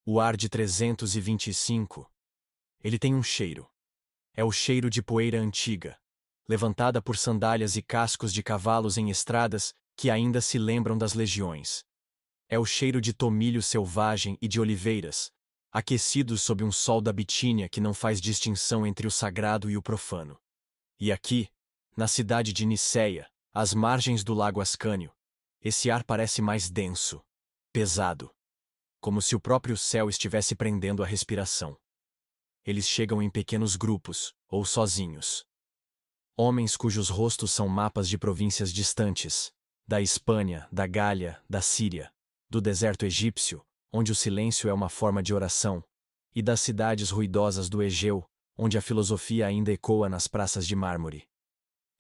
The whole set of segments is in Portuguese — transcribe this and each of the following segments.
O ar de 325. Ele tem um cheiro. É o cheiro de poeira antiga, levantada por sandálias e cascos de cavalos em estradas que ainda se lembram das legiões. É o cheiro de tomilho selvagem e de oliveiras, aquecidos sob um sol da Bitínia que não faz distinção entre o sagrado e o profano. E aqui, na cidade de Niceia, às margens do lago Ascânio, esse ar parece mais denso, pesado, como se o próprio céu estivesse prendendo a respiração. Eles chegam em pequenos grupos, ou sozinhos. Homens cujos rostos são mapas de províncias distantes, da Espanha, da Gália, da Síria, do deserto egípcio, onde o silêncio é uma forma de oração, e das cidades ruidosas do Egeu, onde a filosofia ainda ecoa nas praças de mármore.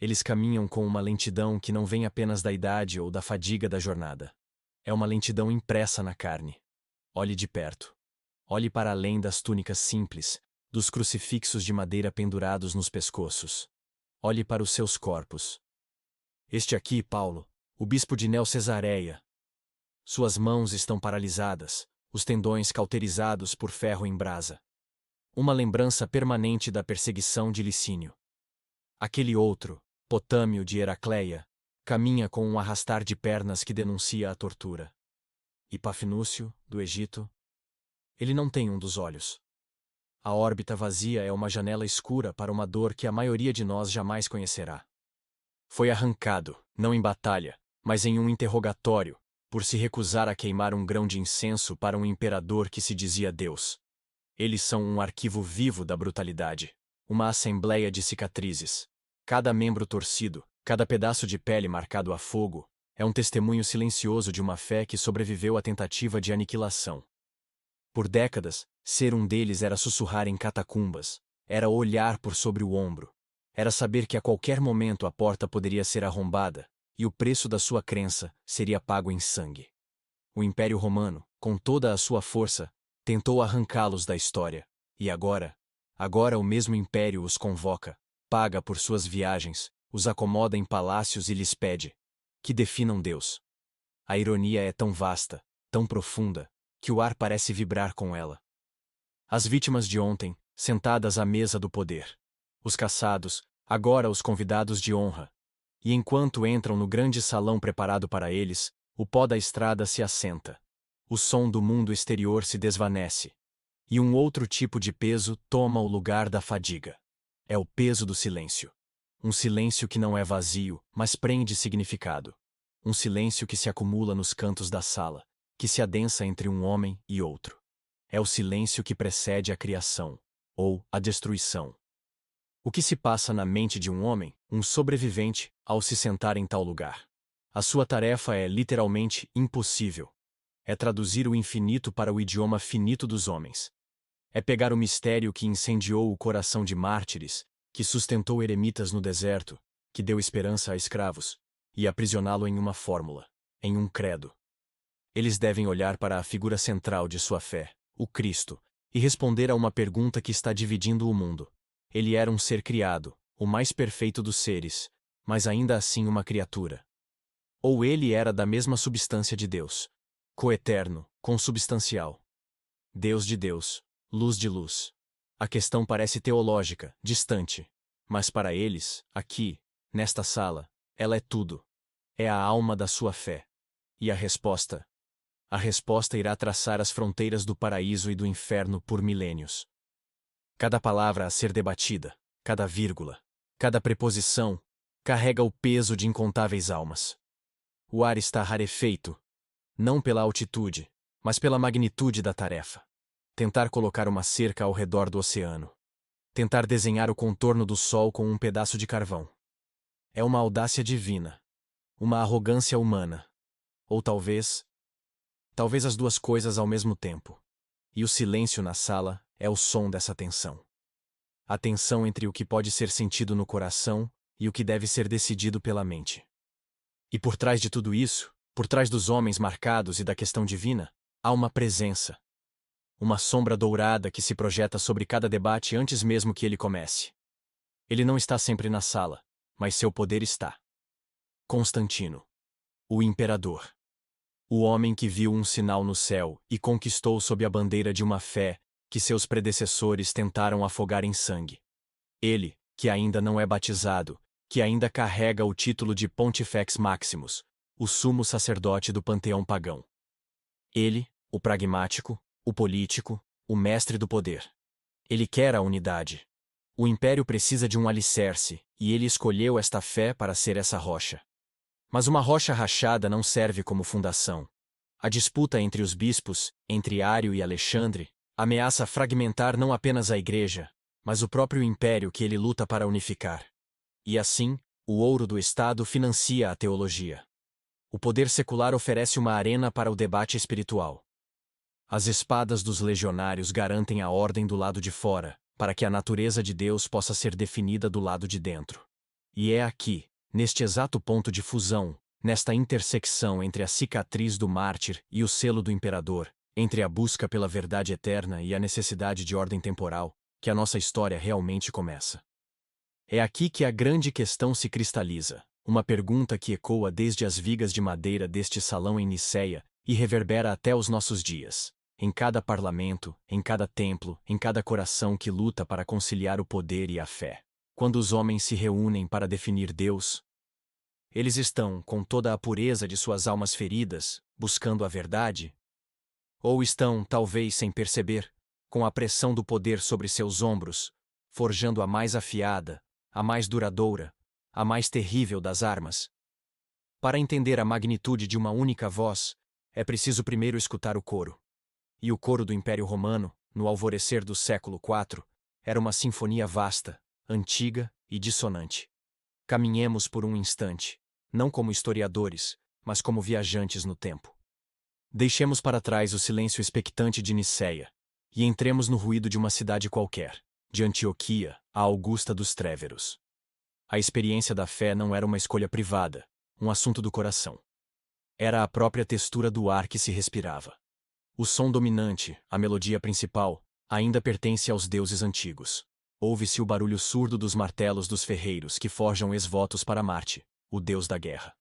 Eles caminham com uma lentidão que não vem apenas da idade ou da fadiga da jornada. É uma lentidão impressa na carne. Olhe de perto. Olhe para além das túnicas simples, dos crucifixos de madeira pendurados nos pescoços. Olhe para os seus corpos. Este aqui, Paulo, o bispo de Neo-Cesareia. Suas mãos estão paralisadas, os tendões cauterizados por ferro em brasa. Uma lembrança permanente da perseguição de Licínio. Aquele outro, Potâmio de Heracleia, caminha com um arrastar de pernas que denuncia a tortura. E Pafnúcio, do Egito? Ele não tem um dos olhos. A órbita vazia é uma janela escura para uma dor que a maioria de nós jamais conhecerá. Foi arrancado, não em batalha, mas em um interrogatório, por se recusar a queimar um grão de incenso para um imperador que se dizia Deus. Eles são um arquivo vivo da brutalidade, uma assembleia de cicatrizes. Cada membro torcido, cada pedaço de pele marcado a fogo, é um testemunho silencioso de uma fé que sobreviveu à tentativa de aniquilação. Por décadas, ser um deles era sussurrar em catacumbas, era olhar por sobre o ombro, era saber que a qualquer momento a porta poderia ser arrombada, e o preço da sua crença seria pago em sangue. O Império Romano, com toda a sua força, tentou arrancá-los da história, e agora o mesmo Império os convoca, paga por suas viagens, os acomoda em palácios e lhes pede que definam Deus. A ironia é tão vasta, tão profunda, que o ar parece vibrar com ela. As vítimas de ontem, sentadas à mesa do poder. Os caçados, agora os convidados de honra. E enquanto entram no grande salão preparado para eles, o pó da estrada se assenta. O som do mundo exterior se desvanece. E um outro tipo de peso toma o lugar da fadiga. É o peso do silêncio. Um silêncio que não é vazio, mas prende significado. Um silêncio que se acumula nos cantos da sala, que se adensa entre um homem e outro. É o silêncio que precede a criação, ou a destruição. O que se passa na mente de um homem, um sobrevivente, ao se sentar em tal lugar? A sua tarefa é literalmente impossível. É traduzir o infinito para o idioma finito dos homens. É pegar o mistério que incendiou o coração de mártires, que sustentou eremitas no deserto, que deu esperança a escravos, e aprisioná-lo em uma fórmula, em um credo. Eles devem olhar para a figura central de sua fé, o Cristo, e responder a uma pergunta que está dividindo o mundo. Ele era um ser criado, o mais perfeito dos seres, mas ainda assim uma criatura. Ou ele era da mesma substância de Deus, coeterno, consubstancial. Deus de Deus, luz de luz. A questão parece teológica, distante, mas para eles, aqui, nesta sala, ela é tudo. É a alma da sua fé. E a resposta? A resposta irá traçar as fronteiras do paraíso e do inferno por milênios. Cada palavra a ser debatida, cada vírgula, cada preposição, carrega o peso de incontáveis almas. O ar está rarefeito, não pela altitude, mas pela magnitude da tarefa. Tentar colocar uma cerca ao redor do oceano. Tentar desenhar o contorno do sol com um pedaço de carvão. É uma audácia divina. Uma arrogância humana. Ou talvez as duas coisas ao mesmo tempo. E o silêncio na sala é o som dessa tensão. A tensão entre o que pode ser sentido no coração e o que deve ser decidido pela mente. E por trás de tudo isso, por trás dos homens marcados e da questão divina, há uma presença. Uma sombra dourada que se projeta sobre cada debate antes mesmo que ele comece. Ele não está sempre na sala, mas seu poder está. Constantino, o imperador. o homem que viu um sinal no céu e conquistou sob a bandeira de uma fé que seus predecessores tentaram afogar em sangue. Ele, que ainda não é batizado, que ainda carrega o título de Pontifex Maximus, o sumo sacerdote do panteão pagão. Ele, o pragmático, o político, o mestre do poder. Ele quer a unidade. O império precisa de um alicerce, e ele escolheu esta fé para ser essa rocha. Mas uma rocha rachada não serve como fundação. A disputa entre os bispos, entre Ário e Alexandre, ameaça fragmentar não apenas a igreja, mas o próprio império que ele luta para unificar. E assim, o ouro do Estado financia a teologia. O poder secular oferece uma arena para o debate espiritual. As espadas dos legionários garantem a ordem do lado de fora, para que a natureza de Deus possa ser definida do lado de dentro. E é aqui, neste exato ponto de fusão, nesta intersecção entre a cicatriz do mártir e o selo do imperador, entre a busca pela verdade eterna e a necessidade de ordem temporal, que a nossa história realmente começa. É aqui que a grande questão se cristaliza, uma pergunta que ecoa desde as vigas de madeira deste salão em Niceia e reverbera até os nossos dias, em cada parlamento, em cada templo, em cada coração que luta para conciliar o poder e a fé. Quando os homens se reúnem para definir Deus, eles estão, com toda a pureza de suas almas feridas, buscando a verdade? Ou estão, talvez sem perceber, com a pressão do poder sobre seus ombros, forjando a mais afiada, a mais duradoura, a mais terrível das armas? Para entender a magnitude de uma única voz, é preciso primeiro escutar o coro. E o coro do Império Romano, no alvorecer do século IV, era uma sinfonia vasta, antiga e dissonante. Caminhemos por um instante, não como historiadores, mas como viajantes no tempo. Deixemos para trás o silêncio expectante de Niceia, e entremos no ruído de uma cidade qualquer, de Antioquia, a Augusta dos Tréveros. A experiência da fé não era uma escolha privada, um assunto do coração. Era a própria textura do ar que se respirava. O som dominante, a melodia principal, ainda pertence aos deuses antigos. Ouve-se o barulho surdo dos martelos dos ferreiros que forjam ex-votos para Marte, o deus da guerra.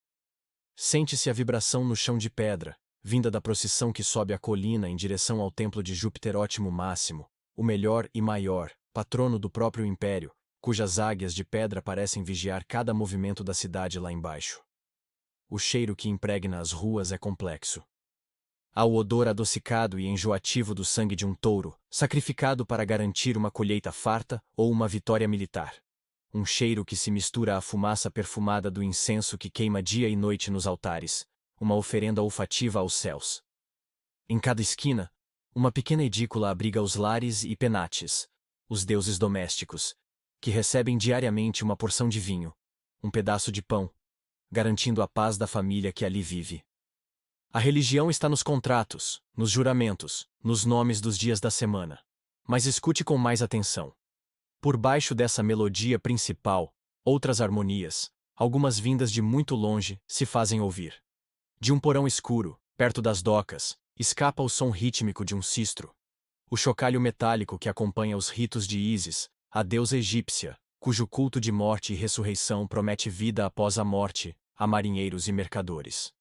Sente-se a vibração no chão de pedra, vinda da procissão que sobe a colina em direção ao templo de Júpiter Ótimo Máximo, o melhor e maior, patrono do próprio império, cujas águias de pedra parecem vigiar cada movimento da cidade lá embaixo. O cheiro que impregna as ruas é complexo. Há o odor adocicado e enjoativo do sangue de um touro, sacrificado para garantir uma colheita farta ou uma vitória militar. Um cheiro que se mistura à fumaça perfumada do incenso que queima dia e noite nos altares, uma oferenda olfativa aos céus. Em cada esquina, uma pequena edícula abriga os lares e penates, os deuses domésticos, que recebem diariamente uma porção de vinho, um pedaço de pão, garantindo a paz da família que ali vive. A religião está nos contratos, nos juramentos, nos nomes dos dias da semana. Mas escute com mais atenção. Por baixo dessa melodia principal, outras harmonias, algumas vindas de muito longe, se fazem ouvir. De um porão escuro, perto das docas, escapa o som rítmico de um sistro. O chocalho metálico que acompanha os ritos de Ísis, a deusa egípcia, cujo culto de morte e ressurreição promete vida após a morte, a marinheiros e mercadores.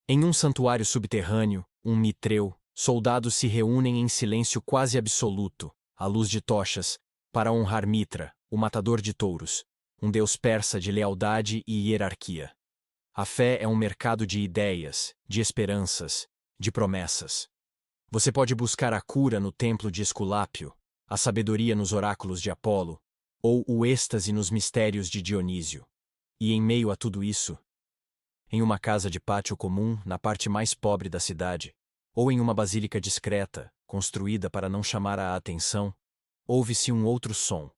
Em um santuário subterrâneo, um mitreu, soldados se reúnem em silêncio quase absoluto, à luz de tochas, para honrar Mitra, o matador de touros, um deus persa de lealdade e hierarquia. A fé é um mercado de ideias, de esperanças, de promessas. Você pode buscar a cura no templo de Esculápio, a sabedoria nos oráculos de Apolo, ou o êxtase nos mistérios de Dionísio. E em meio a tudo isso, em uma casa de pátio comum na parte mais pobre da cidade, ou em uma basílica discreta, construída para não chamar a atenção, ouve-se um outro som,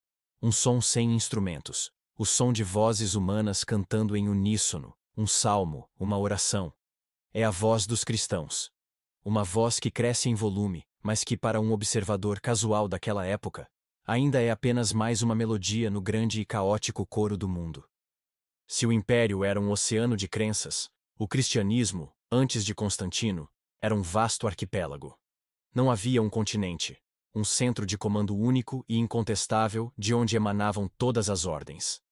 um som sem instrumentos, o som de vozes humanas cantando em uníssono, um salmo, uma oração. É a voz dos cristãos. Uma voz que cresce em volume, mas que para um observador casual daquela época, ainda é apenas mais uma melodia no grande e caótico coro do mundo. Se o império era um oceano de crenças, o cristianismo, antes de Constantino, era um vasto arquipélago. Não havia um continente, um centro de comando único e incontestável de onde emanavam todas as ordens.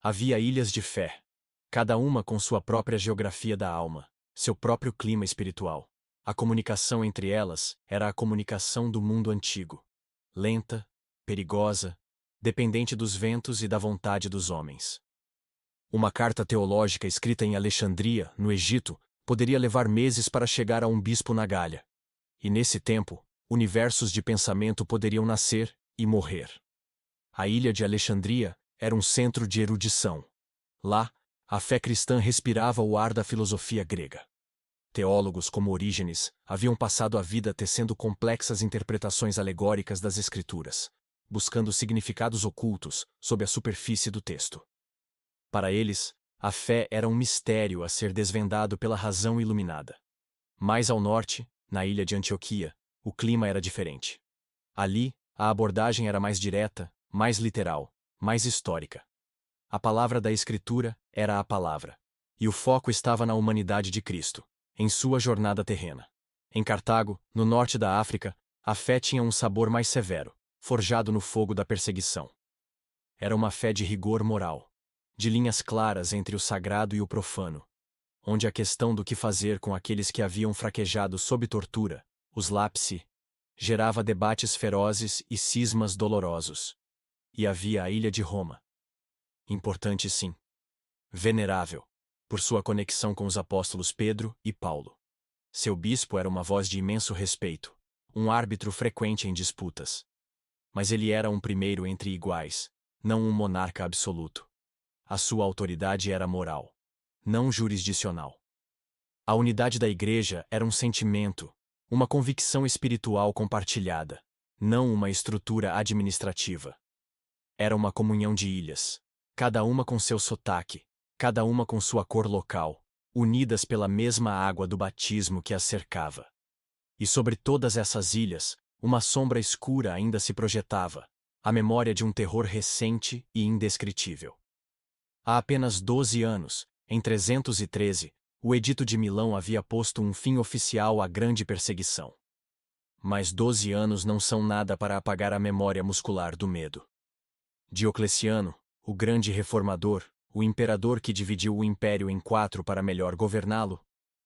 Havia ilhas de fé, cada uma com sua própria geografia da alma, seu próprio clima espiritual. A comunicação entre elas era a comunicação do mundo antigo. Lenta, perigosa, dependente dos ventos e da vontade dos homens. Uma carta teológica escrita em Alexandria, no Egito, poderia levar meses para chegar a um bispo na Gália. E nesse tempo, universos de pensamento poderiam nascer e morrer. A ilha de Alexandria era um centro de erudição. Lá, a fé cristã respirava o ar da filosofia grega. Teólogos como Orígenes haviam passado a vida tecendo complexas interpretações alegóricas das Escrituras, buscando significados ocultos sob a superfície do texto. Para eles, a fé era um mistério a ser desvendado pela razão iluminada. Mais ao norte, na ilha de Antioquia, o clima era diferente. Ali, a abordagem era mais direta, mais literal, mais histórica. A palavra da Escritura era a palavra, e o foco estava na humanidade de Cristo, em sua jornada terrena. Em Cartago, no norte da África, a fé tinha um sabor mais severo, forjado no fogo da perseguição. Era uma fé de rigor moral, de linhas claras entre o sagrado e o profano, onde a questão do que fazer com aqueles que haviam fraquejado sob tortura, os lapsi, gerava debates ferozes e cismas dolorosos. E havia a ilha de Roma. Importante sim. Venerável, por sua conexão com os apóstolos Pedro e Paulo. Seu bispo era uma voz de imenso respeito, um árbitro frequente em disputas. Mas ele era um primeiro entre iguais, não um monarca absoluto. A sua autoridade era moral, não jurisdicional. A unidade da Igreja era um sentimento, uma convicção espiritual compartilhada, não uma estrutura administrativa. Era uma comunhão de ilhas, cada uma com seu sotaque, cada uma com sua cor local, unidas pela mesma água do batismo que as cercava. E sobre todas essas ilhas, uma sombra escura ainda se projetava, a memória de um terror recente e indescritível. Há apenas 12 anos, em 313, o Edito de Milão havia posto um fim oficial à grande perseguição. Mas 12 anos não são nada para apagar a memória muscular do medo. Diocleciano, o grande reformador, o imperador que dividiu o império em 4 para melhor governá-lo,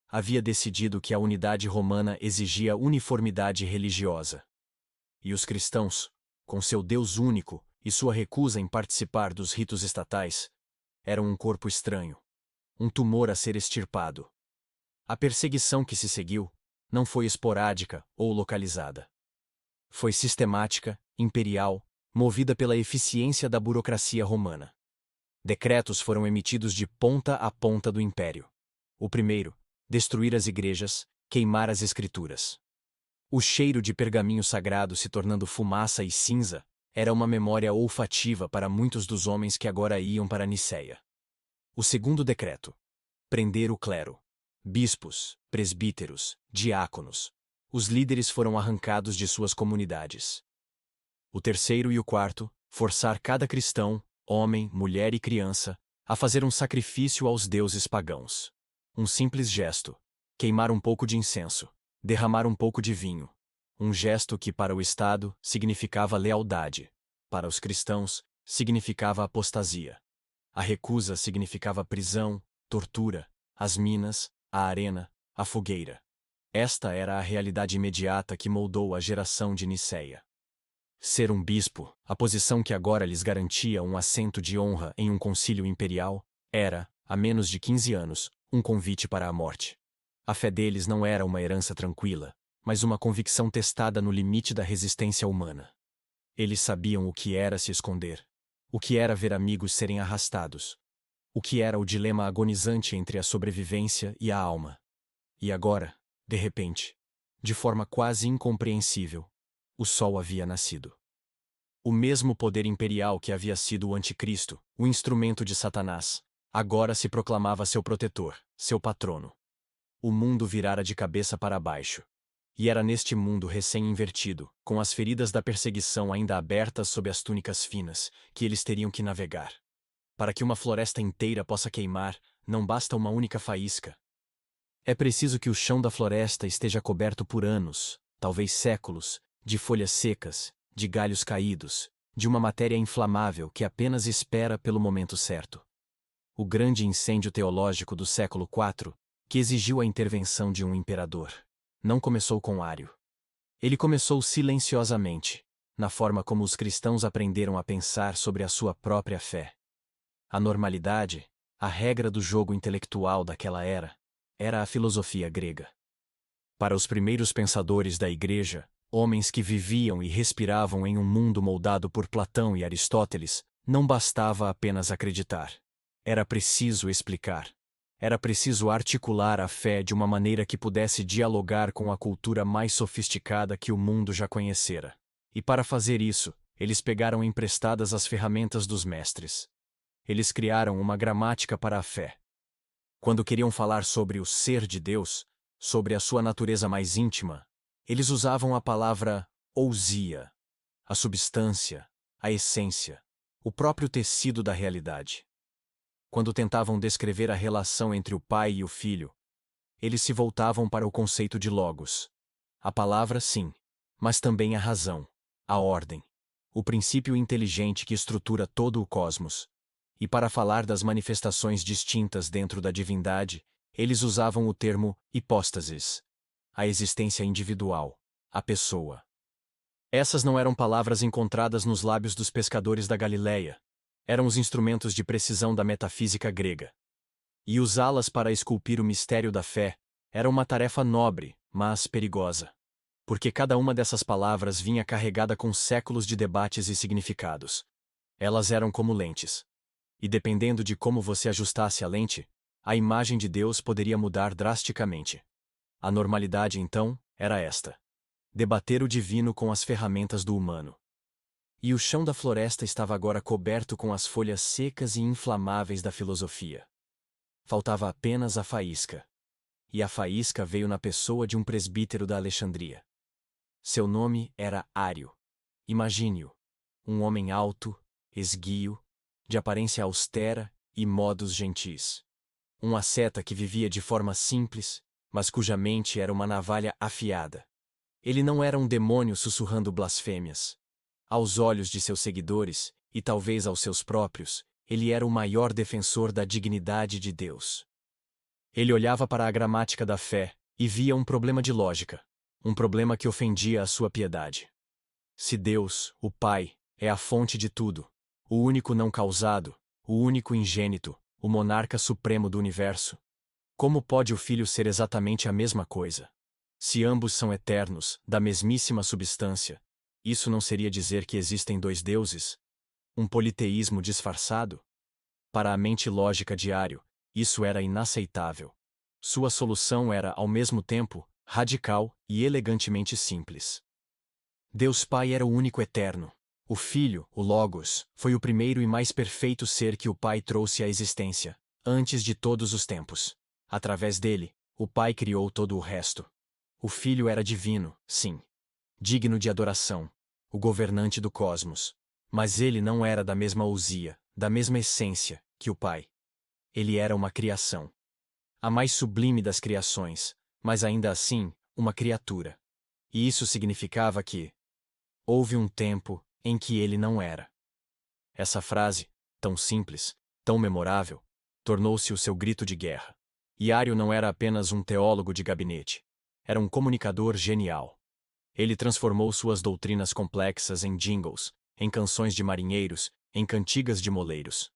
havia decidido que a unidade romana exigia uniformidade religiosa. E os cristãos, com seu Deus único e sua recusa em participar dos ritos estatais, eram um corpo estranho, um tumor a ser extirpado. A perseguição que se seguiu não foi esporádica ou localizada. Foi sistemática, imperial, movida pela eficiência da burocracia romana. Decretos foram emitidos de ponta a ponta do império. O primeiro, destruir as igrejas, queimar as escrituras. O cheiro de pergaminho sagrado se tornando fumaça e cinza era uma memória olfativa para muitos dos homens que agora iam para Niceia. O segundo decreto, prender o clero. Bispos, presbíteros, diáconos. Os líderes foram arrancados de suas comunidades. O terceiro e o quarto, forçar cada cristão, homem, mulher e criança, a fazer um sacrifício aos deuses pagãos. Um simples gesto, queimar um pouco de incenso, derramar um pouco de vinho. Um gesto que para o Estado significava lealdade, para os cristãos significava apostasia. A recusa significava prisão, tortura, as minas, a arena, a fogueira. Esta era a realidade imediata que moldou a geração de Niceia. Ser um bispo, a posição que agora lhes garantia um assento de honra em um concílio imperial, era, há menos de 15 anos, um convite para a morte. A fé deles não era uma herança tranquila, mas uma convicção testada no limite da resistência humana. Eles sabiam o que era se esconder, o que era ver amigos serem arrastados, o que era o dilema agonizante entre a sobrevivência e a alma. E agora, de repente, de forma quase incompreensível, o sol havia nascido. O mesmo poder imperial que havia sido o anticristo, o instrumento de Satanás, agora se proclamava seu protetor, seu patrono. O mundo virara de cabeça para baixo. E era neste mundo recém-invertido, com as feridas da perseguição ainda abertas sob as túnicas finas, que eles teriam que navegar. Para que uma floresta inteira possa queimar, não basta uma única faísca. É preciso que o chão da floresta esteja coberto por anos, talvez séculos, de folhas secas, de galhos caídos, de uma matéria inflamável que apenas espera pelo momento certo. O grande incêndio teológico do século IV que exigiu a intervenção de um imperador. Não começou com Ário. Ele começou silenciosamente, na forma como os cristãos aprenderam a pensar sobre a sua própria fé. A normalidade, a regra do jogo intelectual daquela era a filosofia grega. Para os primeiros pensadores da Igreja, homens que viviam e respiravam em um mundo moldado por Platão e Aristóteles, não bastava apenas acreditar. Era preciso explicar. Era preciso articular a fé de uma maneira que pudesse dialogar com a cultura mais sofisticada que o mundo já conhecera. E para fazer isso, eles pegaram emprestadas as ferramentas dos mestres. Eles criaram uma gramática para a fé. Quando queriam falar sobre o ser de Deus, sobre a sua natureza mais íntima, eles usavam a palavra ousia, a substância, a essência, o próprio tecido da realidade. Quando tentavam descrever a relação entre o pai e o filho, eles se voltavam para o conceito de logos. A palavra, sim, mas também a razão, a ordem, o princípio inteligente que estrutura todo o cosmos. E para falar das manifestações distintas dentro da divindade, eles usavam o termo hipóstasis, a existência individual, a pessoa. Essas não eram palavras encontradas nos lábios dos pescadores da Galileia. Eram os instrumentos de precisão da metafísica grega. E usá-las para esculpir o mistério da fé era uma tarefa nobre, mas perigosa. Porque cada uma dessas palavras vinha carregada com séculos de debates e significados. Elas eram como lentes. E dependendo de como você ajustasse a lente, a imagem de Deus poderia mudar drasticamente. A normalidade, então, era esta: debater o divino com as ferramentas do humano. E o chão da floresta estava agora coberto com as folhas secas e inflamáveis da filosofia. Faltava apenas a faísca. E a faísca veio na pessoa de um presbítero da Alexandria. Seu nome era Ário. Imagine-o: um homem alto, esguio, de aparência austera e modos gentis. Um asceta que vivia de forma simples, mas cuja mente era uma navalha afiada. Ele não era um demônio sussurrando blasfêmias. Aos olhos de seus seguidores, e talvez aos seus próprios, ele era o maior defensor da dignidade de Deus. Ele olhava para a gramática da fé e via um problema de lógica, um problema que ofendia a sua piedade. Se Deus, o Pai, é a fonte de tudo, o único não causado, o único ingênito, o monarca supremo do universo, como pode o Filho ser exatamente a mesma coisa? Se ambos são eternos, da mesmíssima substância, isso não seria dizer que existem dois deuses? Um politeísmo disfarçado? Para a mente lógica de Ário, isso era inaceitável. Sua solução era, ao mesmo tempo, radical e elegantemente simples. Deus Pai era o único eterno. O Filho, o Logos, foi o primeiro e mais perfeito ser que o Pai trouxe à existência, antes de todos os tempos. Através dele, o Pai criou todo o resto. O Filho era divino, sim. Digno de adoração, o governante do cosmos. Mas ele não era da mesma ousia, da mesma essência, que o Pai. Ele era uma criação. A mais sublime das criações, mas ainda assim, uma criatura. E isso significava que houve um tempo em que ele não era. Essa frase, tão simples, tão memorável, tornou-se o seu grito de guerra. E Ário não era apenas um teólogo de gabinete. Era um comunicador genial. Ele transformou suas doutrinas complexas em jingles, em canções de marinheiros, em cantigas de moleiros.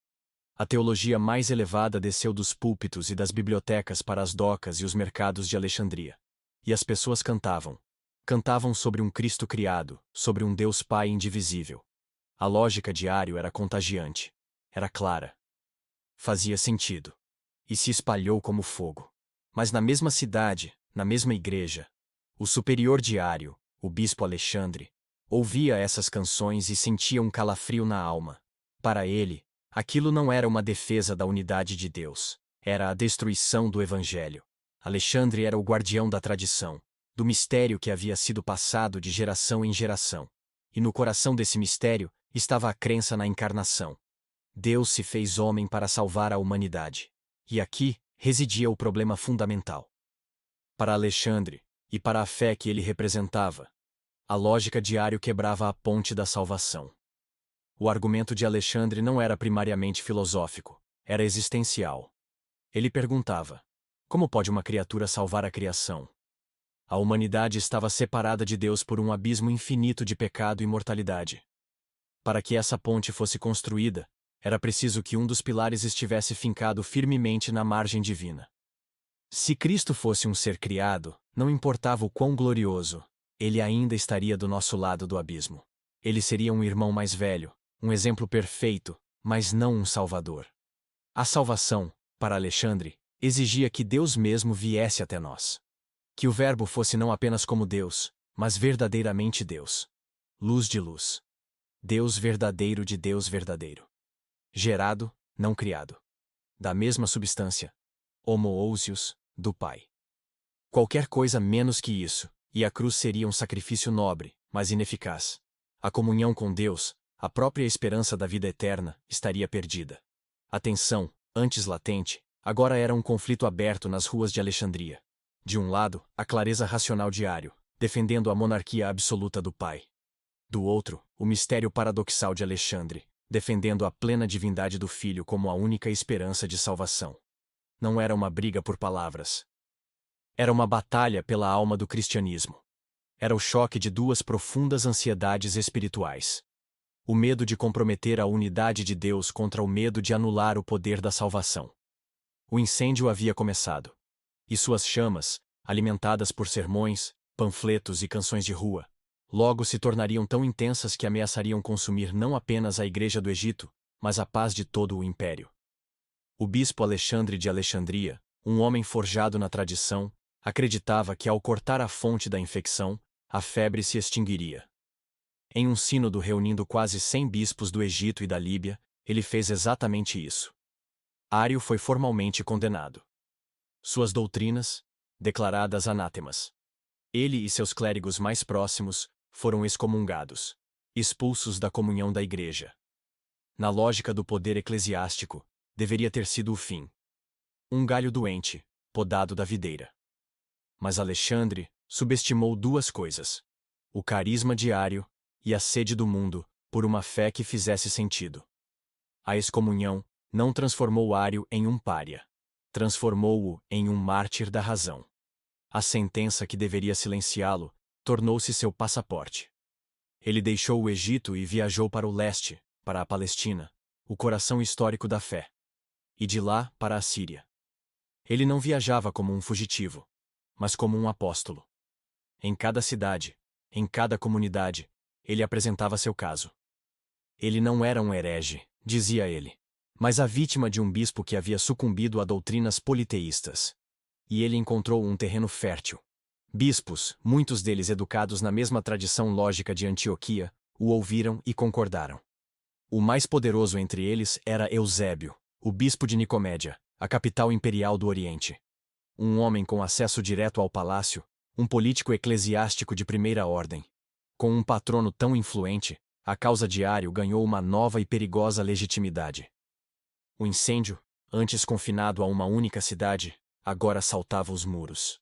A teologia mais elevada desceu dos púlpitos e das bibliotecas para as docas e os mercados de Alexandria. E as pessoas cantavam. Cantavam sobre um Cristo criado, sobre um Deus Pai indivisível. A lógica de Ário era contagiante. Era clara. Fazia sentido. E se espalhou como fogo. Mas na mesma cidade, na mesma igreja, o superior de Ário, o bispo Alexandre, ouvia essas canções e sentia um calafrio na alma. Para ele, aquilo não era uma defesa da unidade de Deus, era a destruição do Evangelho. Alexandre era o guardião da tradição, do mistério que havia sido passado de geração em geração. E no coração desse mistério estava a crença na encarnação. Deus se fez homem para salvar a humanidade. E aqui residia o problema fundamental. Para Alexandre, e para a fé que ele representava, a lógica de Ário quebrava a ponte da salvação. O argumento de Alexandre não era primariamente filosófico, era existencial. Ele perguntava: Como pode uma criatura salvar a criação? A humanidade estava separada de Deus por um abismo infinito de pecado e mortalidade. Para que essa ponte fosse construída, era preciso que um dos pilares estivesse fincado firmemente na margem divina. Se Cristo fosse um ser criado, não importava o quão glorioso, ele ainda estaria do nosso lado do abismo. Ele seria um irmão mais velho, um exemplo perfeito, mas não um salvador. A salvação, para Alexandre, exigia que Deus mesmo viesse até nós. Que o Verbo fosse não apenas como Deus, mas verdadeiramente Deus. Luz de luz. Deus verdadeiro de Deus verdadeiro. Gerado, não criado. Da mesma substância. Homoousios, do Pai. Qualquer coisa menos que isso, e a cruz seria um sacrifício nobre, mas ineficaz. A comunhão com Deus, a própria esperança da vida eterna, estaria perdida. A tensão, antes latente, agora era um conflito aberto nas ruas de Alexandria. De um lado, a clareza racional de Ário, defendendo a monarquia absoluta do Pai. Do outro, o mistério paradoxal de Alexandre, defendendo a plena divindade do Filho como a única esperança de salvação. Não era uma briga por palavras. Era uma batalha pela alma do cristianismo. Era o choque de duas profundas ansiedades espirituais. O medo de comprometer a unidade de Deus contra o medo de anular o poder da salvação. O incêndio havia começado. E suas chamas, alimentadas por sermões, panfletos e canções de rua, logo se tornariam tão intensas que ameaçariam consumir não apenas a Igreja do Egito, mas a paz de todo o império. O bispo Alexandre de Alexandria, um homem forjado na tradição, acreditava que ao cortar a fonte da infecção, a febre se extinguiria. Em um sínodo reunindo quase 100 bispos do Egito e da Líbia, ele fez exatamente isso. Ário foi formalmente condenado. Suas doutrinas, declaradas anátemas. Ele e seus clérigos mais próximos foram excomungados, expulsos da comunhão da Igreja. Na lógica do poder eclesiástico, deveria ter sido o fim. Um galho doente, podado da videira. Mas Alexandre subestimou duas coisas: o carisma diário e a sede do mundo por uma fé que fizesse sentido. A excomunhão não transformou Ário em um pária. Transformou-o em um mártir da razão. A sentença que deveria silenciá-lo tornou-se seu passaporte. Ele deixou o Egito e viajou para o leste, para a Palestina, o coração histórico da fé. E de lá para a Síria. Ele não viajava como um fugitivo, mas como um apóstolo. Em cada cidade, em cada comunidade, ele apresentava seu caso. Ele não era um herege, dizia ele, mas a vítima de um bispo que havia sucumbido a doutrinas politeístas. E ele encontrou um terreno fértil. Bispos, muitos deles educados na mesma tradição lógica de Antioquia, o ouviram e concordaram. O mais poderoso entre eles era Eusébio, o bispo de Nicomédia, a capital imperial do Oriente. Um homem com acesso direto ao palácio, um político eclesiástico de primeira ordem. Com um patrono tão influente, a causa de Ário ganhou uma nova e perigosa legitimidade. O incêndio, antes confinado a uma única cidade, agora saltava os muros.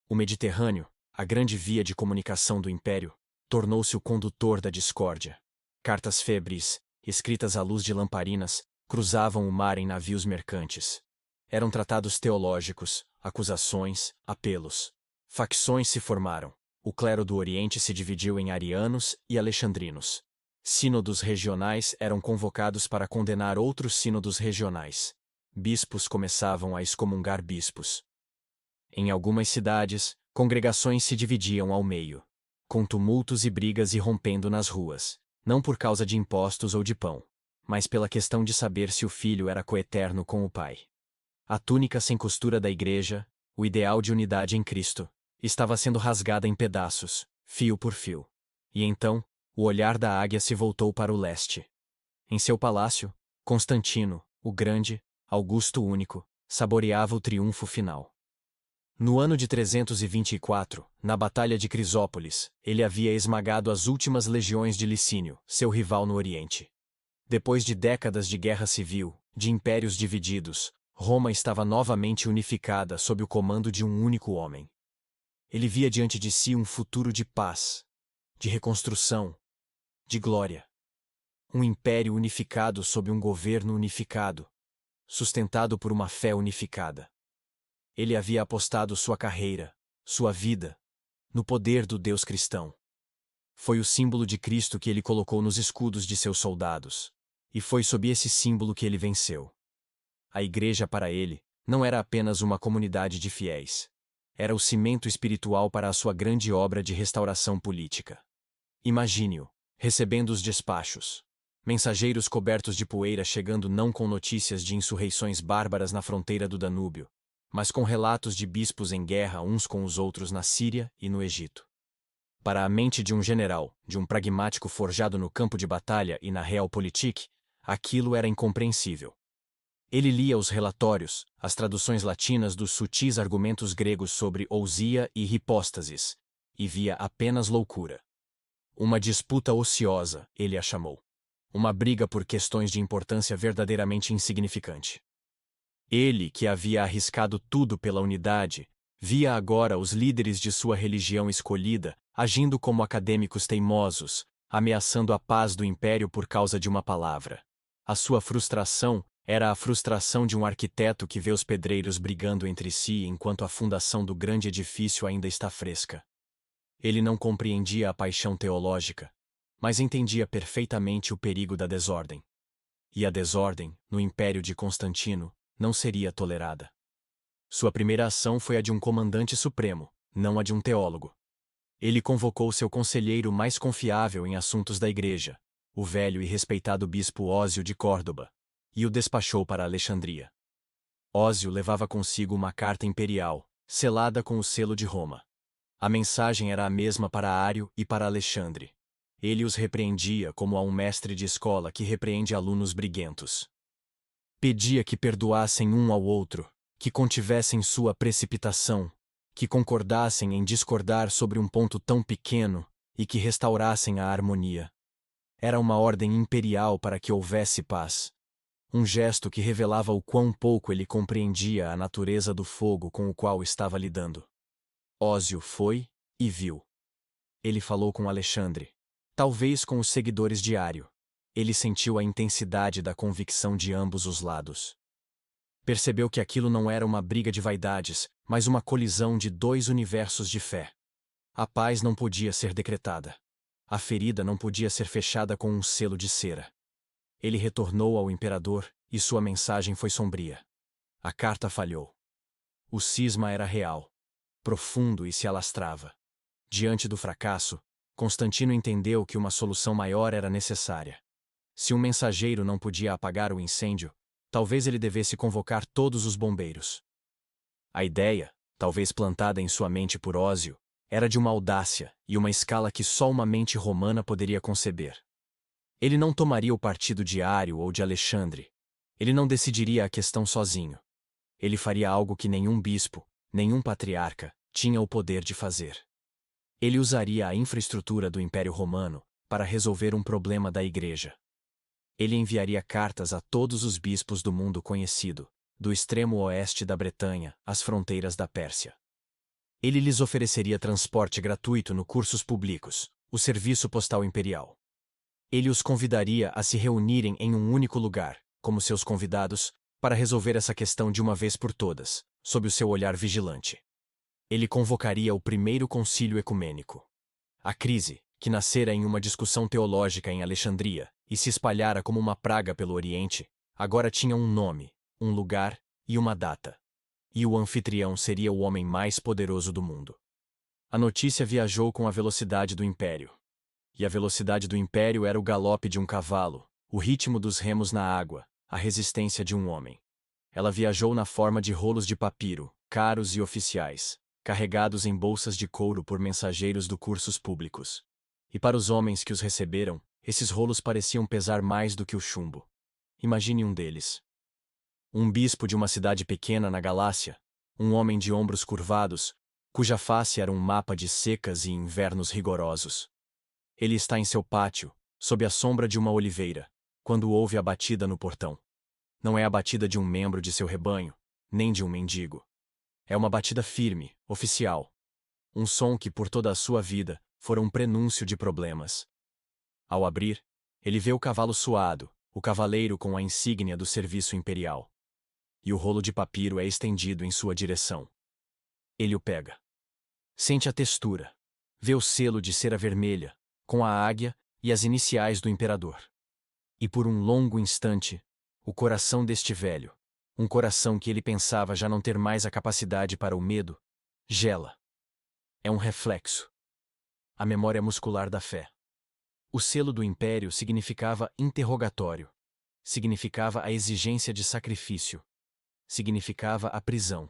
O Mediterrâneo, a grande via de comunicação do império, tornou-se o condutor da discórdia. Cartas febris, escritas à luz de lamparinas, cruzavam o mar em navios mercantes. Eram tratados teológicos, acusações, apelos. Facções se formaram. O clero do Oriente se dividiu em arianos e alexandrinos. Sínodos regionais eram convocados para condenar outros sínodos regionais. Bispos começavam a excomungar bispos. Em algumas cidades, congregações se dividiam ao meio, com tumultos e brigas irrompendo nas ruas, não por causa de impostos ou de pão, mas pela questão de saber se o filho era coeterno com o pai. A túnica sem costura da igreja, o ideal de unidade em Cristo, estava sendo rasgada em pedaços, fio por fio. E então, o olhar da águia se voltou para o leste. Em seu palácio, Constantino, o Grande, Augusto Único, saboreava o triunfo final. No ano de 324, na Batalha de Crisópolis, ele havia esmagado as últimas legiões de Licínio, seu rival no Oriente. Depois de décadas de guerra civil, de impérios divididos, Roma estava novamente unificada sob o comando de um único homem. Ele via diante de si um futuro de paz, de reconstrução, de glória. Um império unificado sob um governo unificado, sustentado por uma fé unificada. Ele havia apostado sua carreira, sua vida, no poder do Deus cristão. Foi o símbolo de Cristo que ele colocou nos escudos de seus soldados. E foi sob esse símbolo que ele venceu. A igreja para ele não era apenas uma comunidade de fiéis. Era o cimento espiritual para a sua grande obra de restauração política. Imagine-o, recebendo os despachos. Mensageiros cobertos de poeira chegando não com notícias de insurreições bárbaras na fronteira do Danúbio, mas com relatos de bispos em guerra uns com os outros na Síria e no Egito. Para a mente de um general, de um pragmático forjado no campo de batalha e na Realpolitik, aquilo era incompreensível. Ele lia os relatórios, as traduções latinas dos sutis argumentos gregos sobre ousia e hipóstasis, e via apenas loucura. Uma disputa ociosa, ele a chamou. Uma briga por questões de importância verdadeiramente insignificante. Ele, que havia arriscado tudo pela unidade, via agora os líderes de sua religião escolhida agindo como acadêmicos teimosos, ameaçando a paz do império por causa de uma palavra. A sua frustração era a frustração de um arquiteto que vê os pedreiros brigando entre si enquanto a fundação do grande edifício ainda está fresca. Ele não compreendia a paixão teológica, mas entendia perfeitamente o perigo da desordem. E a desordem, no império de Constantino, não seria tolerada. Sua primeira ação foi a de um comandante supremo, não a de um teólogo. Ele convocou seu conselheiro mais confiável em assuntos da igreja, o velho e respeitado bispo Ósio de Córdoba, e o despachou para Alexandria. Ósio levava consigo uma carta imperial, selada com o selo de Roma. A mensagem era a mesma para Ário e para Alexandre. Ele os repreendia como a um mestre de escola que repreende alunos briguentos. Pedia que perdoassem um ao outro, que contivessem sua precipitação, que concordassem em discordar sobre um ponto tão pequeno e que restaurassem a harmonia. Era uma ordem imperial para que houvesse paz. Um gesto que revelava o quão pouco ele compreendia a natureza do fogo com o qual estava lidando. Ósio foi e viu. Ele falou com Alexandre, talvez com os seguidores de Ário. Ele sentiu a intensidade da convicção de ambos os lados. Percebeu que aquilo não era uma briga de vaidades, mas uma colisão de dois universos de fé. A paz não podia ser decretada. A ferida não podia ser fechada com um selo de cera. Ele retornou ao imperador, e sua mensagem foi sombria. A carta falhou. O cisma era real, profundo e se alastrava. Diante do fracasso, Constantino entendeu que uma solução maior era necessária. Se um mensageiro não podia apagar o incêndio, talvez ele devesse convocar todos os bombeiros. A ideia, talvez plantada em sua mente por Ósio, era de uma audácia e uma escala que só uma mente romana poderia conceber. Ele não tomaria o partido de Ário ou de Alexandre. Ele não decidiria a questão sozinho. Ele faria algo que nenhum bispo, nenhum patriarca, tinha o poder de fazer. Ele usaria a infraestrutura do Império Romano para resolver um problema da Igreja. Ele enviaria cartas a todos os bispos do mundo conhecido, do extremo oeste da Bretanha às fronteiras da Pérsia. Ele lhes ofereceria transporte gratuito no cursus publicus, o serviço postal imperial. Ele os convidaria a se reunirem em um único lugar, como seus convidados, para resolver essa questão de uma vez por todas, sob o seu olhar vigilante. Ele convocaria o primeiro concílio ecumênico. A crise, que nascera em uma discussão teológica em Alexandria e se espalhara como uma praga pelo Oriente, agora tinha um nome, um lugar e uma data. E o anfitrião seria o homem mais poderoso do mundo. A notícia viajou com a velocidade do império. E a velocidade do império era o galope de um cavalo, o ritmo dos remos na água, a resistência de um homem. Ela viajou na forma de rolos de papiro, caros e oficiais, carregados em bolsas de couro por mensageiros do cursus públicos. E para os homens que os receberam, esses rolos pareciam pesar mais do que o chumbo. Imagine um deles. Um bispo de uma cidade pequena na Galácia, um homem de ombros curvados, cuja face era um mapa de secas e invernos rigorosos. Ele está em seu pátio, sob a sombra de uma oliveira, quando ouve a batida no portão. Não é a batida de um membro de seu rebanho, nem de um mendigo. É uma batida firme, oficial. Um som que por toda a sua vida fora um prenúncio de problemas. Ao abrir, ele vê o cavalo suado, o cavaleiro com a insígnia do serviço imperial. e o rolo de papiro é estendido em sua direção. Ele o pega. Sente a textura. Vê o selo de cera vermelha, com a águia e as iniciais do imperador. E por um longo instante, o coração deste velho, um coração que ele pensava já não ter mais a capacidade para o medo, gela. É um reflexo. A memória muscular da fé. O selo do império significava interrogatório. Significava a exigência de sacrifício. Significava a prisão.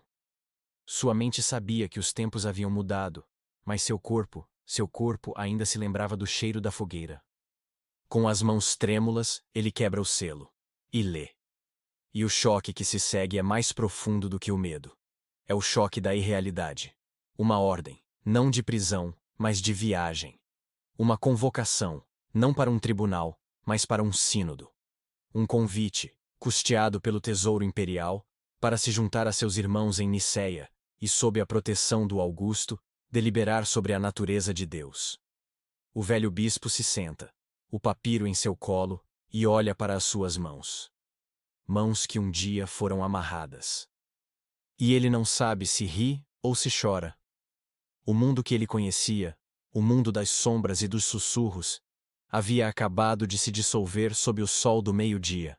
Sua mente sabia que os tempos haviam mudado, mas seu corpo ainda se lembrava do cheiro da fogueira. Com as mãos trêmulas, ele quebra o selo. E lê. E o choque que se segue é mais profundo do que o medo. É o choque da irrealidade. Uma ordem, não de prisão, mas de viagem. Uma convocação, não para um tribunal, mas para um sínodo. Um convite, custeado pelo tesouro imperial, para se juntar a seus irmãos em Niceia, e sob a proteção do Augusto, deliberar sobre a natureza de Deus. O velho bispo se senta, o papiro em seu colo, e olha para as suas mãos. Mãos que um dia foram amarradas. E ele não sabe se ri ou se chora. O mundo que ele conhecia, o mundo das sombras e dos sussurros, havia acabado de se dissolver sob o sol do meio-dia.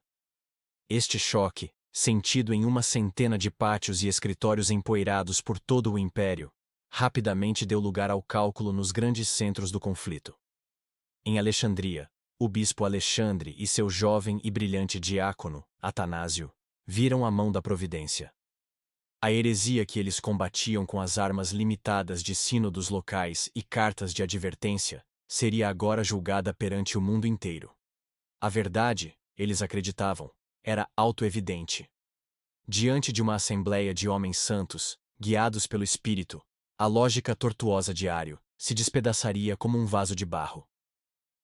Este choque, sentido em uma centena de pátios e escritórios empoeirados por todo o império, rapidamente deu lugar ao cálculo nos grandes centros do conflito. Em Alexandria, o bispo Alexandre e seu jovem e brilhante diácono, Atanásio, viram a mão da providência. A heresia que eles combatiam com as armas limitadas de sínodos locais e cartas de advertência seria agora julgada perante o mundo inteiro. A verdade, eles acreditavam, era auto-evidente. Diante de uma assembleia de homens santos, guiados pelo Espírito, a lógica tortuosa de Ario se despedaçaria como um vaso de barro.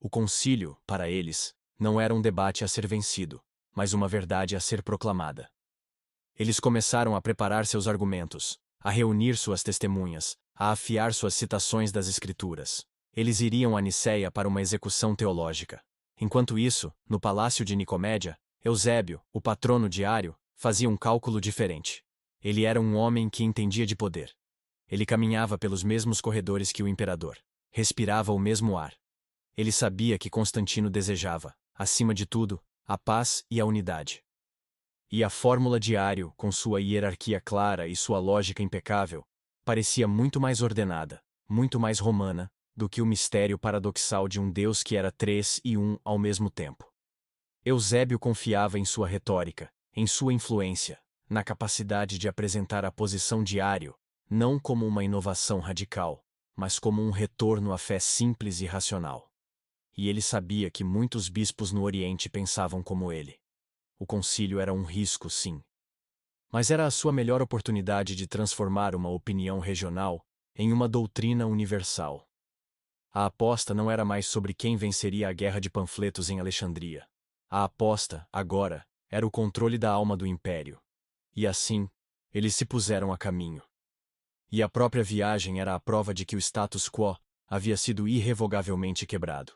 O concílio, para eles, não era um debate a ser vencido, mas uma verdade a ser proclamada. Eles começaram a preparar seus argumentos, a reunir suas testemunhas, a afiar suas citações das Escrituras. Eles iriam a Niceia para uma execução teológica. Enquanto isso, no palácio de Nicomédia, Eusébio, o patrono de Ario, fazia um cálculo diferente. Ele era um homem que entendia de poder. Ele caminhava pelos mesmos corredores que o imperador. Respirava o mesmo ar. Ele sabia que Constantino desejava, acima de tudo, a paz e a unidade. E a fórmula de Ario, com sua hierarquia clara e sua lógica impecável, parecia muito mais ordenada, muito mais romana, do que o mistério paradoxal de um Deus que era três e um ao mesmo tempo. Eusébio confiava em sua retórica, em sua influência, na capacidade de apresentar a posição de Ario, não como uma inovação radical, mas como um retorno à fé simples e racional. E ele sabia que muitos bispos no Oriente pensavam como ele. O concílio era um risco, sim. Mas era a sua melhor oportunidade de transformar uma opinião regional em uma doutrina universal. A aposta não era mais sobre quem venceria a guerra de panfletos em Alexandria. A aposta, agora, era o controle da alma do império. E assim, eles se puseram a caminho. E a própria viagem era a prova de que o status quo havia sido irrevogavelmente quebrado.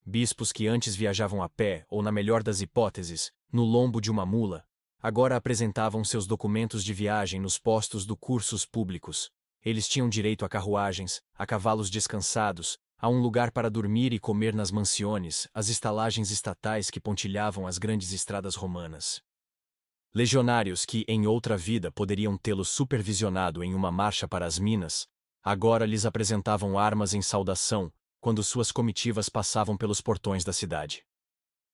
Bispos que antes viajavam a pé ou, na melhor das hipóteses, no lombo de uma mula, agora apresentavam seus documentos de viagem nos postos do cursos públicos. Eles tinham direito a carruagens, a cavalos descansados, a um lugar para dormir e comer nas mansiones, as estalagens estatais que pontilhavam as grandes estradas romanas. Legionários que, em outra vida, poderiam tê-los supervisionado em uma marcha para as minas, agora lhes apresentavam armas em saudação, quando suas comitivas passavam pelos portões da cidade.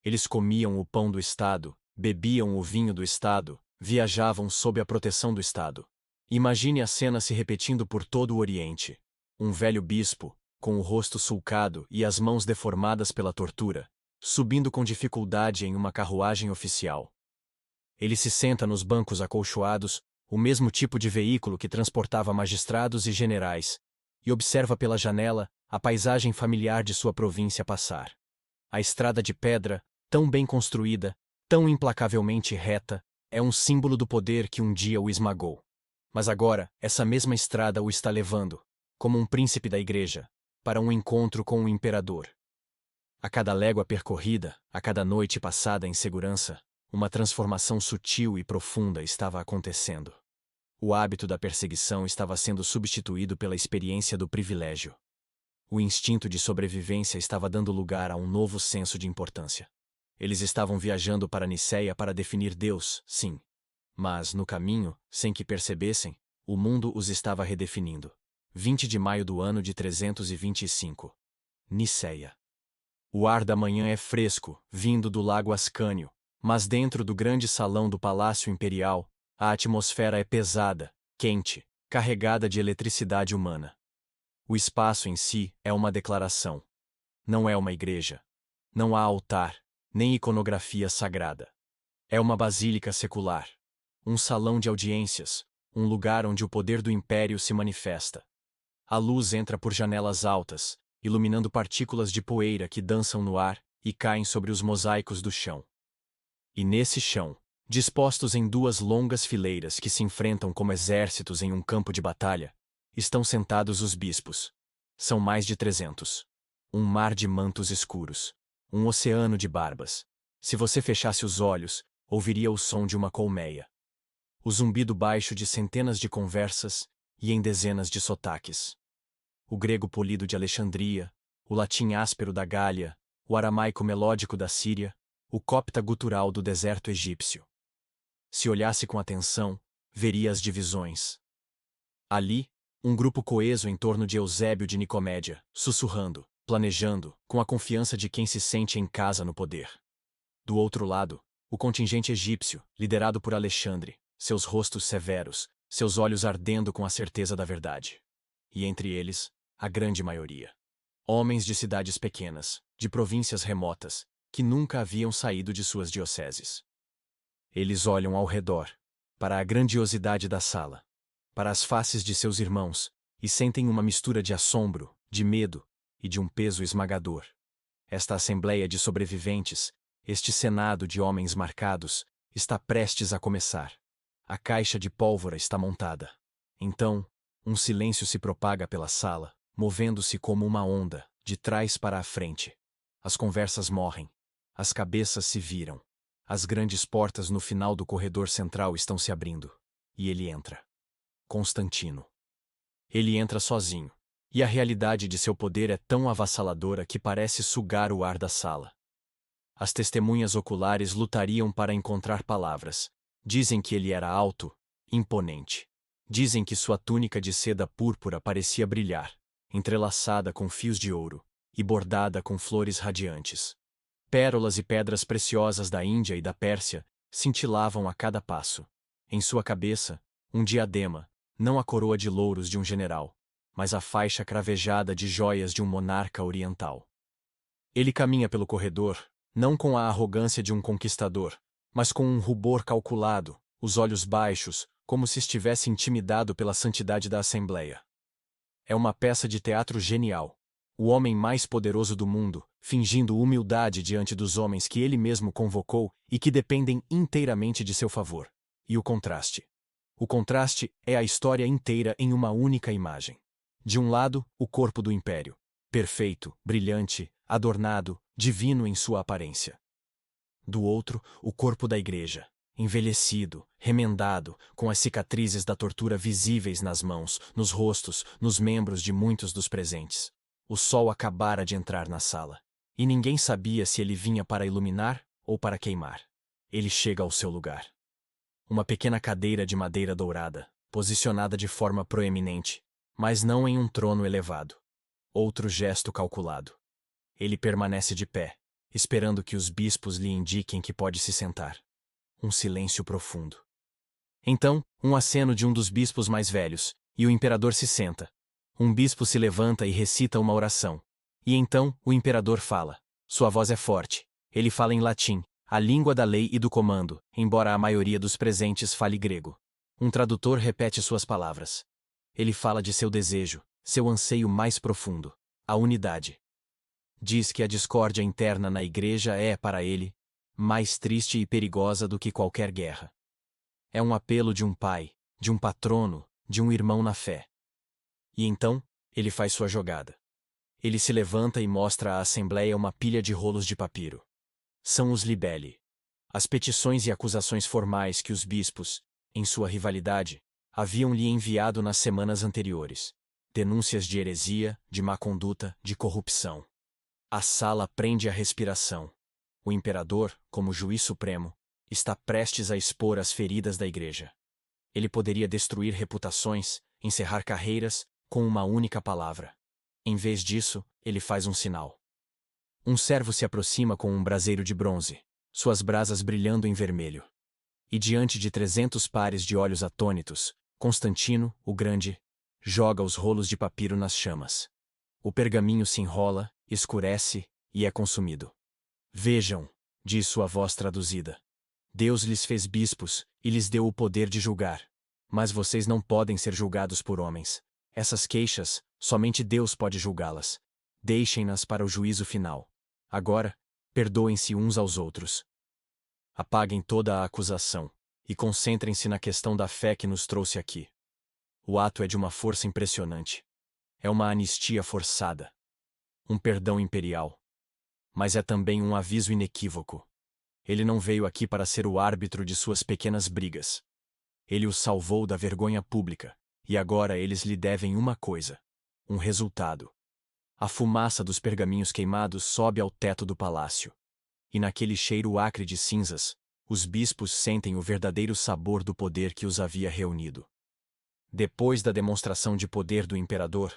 Eles comiam o pão do Estado, bebiam o vinho do Estado, viajavam sob a proteção do Estado. Imagine a cena se repetindo por todo o Oriente. Um velho bispo, com o rosto sulcado e as mãos deformadas pela tortura, subindo com dificuldade em uma carruagem oficial. Ele se senta nos bancos acolchoados, o mesmo tipo de veículo que transportava magistrados e generais, e observa pela janela a paisagem familiar de sua província passar. A estrada de pedra, tão bem construída, tão implacavelmente reta, é um símbolo do poder que um dia o esmagou. Mas agora, essa mesma estrada o está levando, como um príncipe da igreja, para um encontro com o imperador. A cada légua percorrida, a cada noite passada em segurança, Uma transformação sutil e profunda estava acontecendo. O hábito da perseguição estava sendo substituído pela experiência do privilégio. O instinto de sobrevivência estava dando lugar a um novo senso de importância. Eles estavam viajando para Nicéia para definir Deus, sim. Mas, no caminho, sem que percebessem, o mundo os estava redefinindo. 20 de maio do ano de 325. Nicéia. O ar da manhã é fresco, vindo do lago Ascânio, mas dentro do grande salão do Palácio Imperial, a atmosfera é pesada, quente, carregada de eletricidade humana. O espaço em si é uma declaração. Não é uma igreja. Não há altar, nem iconografia sagrada. É uma basílica secular. Um salão de audiências, um lugar onde o poder do império se manifesta. A luz entra por janelas altas, iluminando partículas de poeira que dançam no ar e caem sobre os mosaicos do chão. E nesse chão, dispostos em duas longas fileiras que se enfrentam como exércitos em um campo de batalha, estão sentados os bispos. São mais de 300. Um mar de mantos escuros. Um oceano de barbas. Se você fechasse os olhos, ouviria o som de uma colmeia. O zumbido baixo de centenas de conversas e em dezenas de sotaques. O grego polido de Alexandria, o latim áspero da Gália, o aramaico melódico da Síria, o copta gutural do deserto egípcio. Se olhasse com atenção, veria as divisões. Ali, um grupo coeso em torno de Eusébio de Nicomédia, sussurrando, planejando, com a confiança de quem se sente em casa no poder. Do outro lado, o contingente egípcio, liderado por Alexandre, seus rostos severos, seus olhos ardendo com a certeza da verdade. E entre eles, a grande maioria. Homens de cidades pequenas, de províncias remotas, que nunca haviam saído de suas dioceses. Eles olham ao redor, para a grandiosidade da sala, para as faces de seus irmãos, e sentem uma mistura de assombro, de medo e de um peso esmagador. Esta assembleia de sobreviventes, este senado de homens marcados, está prestes a começar. A caixa de pólvora está montada. Então, um silêncio se propaga pela sala, movendo-se como uma onda, de trás para a frente. As conversas morrem. As cabeças se viram. As grandes portas no final do corredor central estão se abrindo. E ele entra. Constantino. Ele entra sozinho. E a realidade de seu poder é tão avassaladora que parece sugar o ar da sala. As testemunhas oculares lutariam para encontrar palavras. Dizem que ele era alto, imponente. Dizem que sua túnica de seda púrpura parecia brilhar, entrelaçada com fios de ouro, e bordada com flores radiantes. Pérolas e pedras preciosas da Índia e da Pérsia cintilavam a cada passo. Em sua cabeça, um diadema, não a coroa de louros de um general, mas a faixa cravejada de joias de um monarca oriental. Ele caminha pelo corredor, não com a arrogância de um conquistador, mas com um rubor calculado, os olhos baixos, como se estivesse intimidado pela santidade da Assembleia. É uma peça de teatro genial. O homem mais poderoso do mundo, fingindo humildade diante dos homens que ele mesmo convocou e que dependem inteiramente de seu favor. E o contraste. O contraste é a história inteira em uma única imagem. De um lado, o corpo do império. Perfeito, brilhante, adornado, divino em sua aparência. Do outro, o corpo da igreja. Envelhecido, remendado, com as cicatrizes da tortura visíveis nas mãos, nos rostos, nos membros de muitos dos presentes. O sol acabara de entrar na sala. E ninguém sabia se ele vinha para iluminar ou para queimar. Ele chega ao seu lugar. Uma pequena cadeira de madeira dourada, posicionada de forma proeminente, mas não em um trono elevado. Outro gesto calculado. Ele permanece de pé, esperando que os bispos lhe indiquem que pode se sentar. Um silêncio profundo. Então, um aceno de um dos bispos mais velhos, e o imperador se senta. Um bispo se levanta e recita uma oração. E então, o imperador fala. Sua voz é forte. Ele fala em latim, a língua da lei e do comando, embora a maioria dos presentes fale grego. Um tradutor repete suas palavras. Ele fala de seu desejo, seu anseio mais profundo, a unidade. Diz que a discórdia interna na igreja é, para ele, mais triste e perigosa do que qualquer guerra. É um apelo de um pai, de um patrono, de um irmão na fé. E então, ele faz sua jogada. Ele se levanta e mostra à Assembleia uma pilha de rolos de papiro. São os libelli. As petições e acusações formais que os bispos, em sua rivalidade, haviam-lhe enviado nas semanas anteriores. Denúncias de heresia, de má conduta, de corrupção. A sala prende a respiração. O imperador, como juiz supremo, está prestes a expor as feridas da igreja. Ele poderia destruir reputações, encerrar carreiras, com uma única palavra. Em vez disso, ele faz um sinal. Um servo se aproxima com um braseiro de bronze, suas brasas brilhando em vermelho. E diante de 300 pares de olhos atônitos, Constantino, o Grande, joga os rolos de papiro nas chamas. O pergaminho se enrola, escurece e é consumido. Vejam, diz sua voz traduzida. Deus lhes fez bispos e lhes deu o poder de julgar. Mas vocês não podem ser julgados por homens. Essas queixas, somente Deus pode julgá-las. Deixem-nas para o juízo final. Agora, perdoem-se uns aos outros. Apaguem toda a acusação e concentrem-se na questão da fé que nos trouxe aqui. O ato é de uma força impressionante. É uma anistia forçada. Um perdão imperial. Mas é também um aviso inequívoco. Ele não veio aqui para ser o árbitro de suas pequenas brigas. Ele os salvou da vergonha pública, e agora eles lhe devem uma coisa: um resultado. A fumaça dos pergaminhos queimados sobe ao teto do palácio. E naquele cheiro acre de cinzas, os bispos sentem o verdadeiro sabor do poder que os havia reunido. Depois da demonstração de poder do imperador,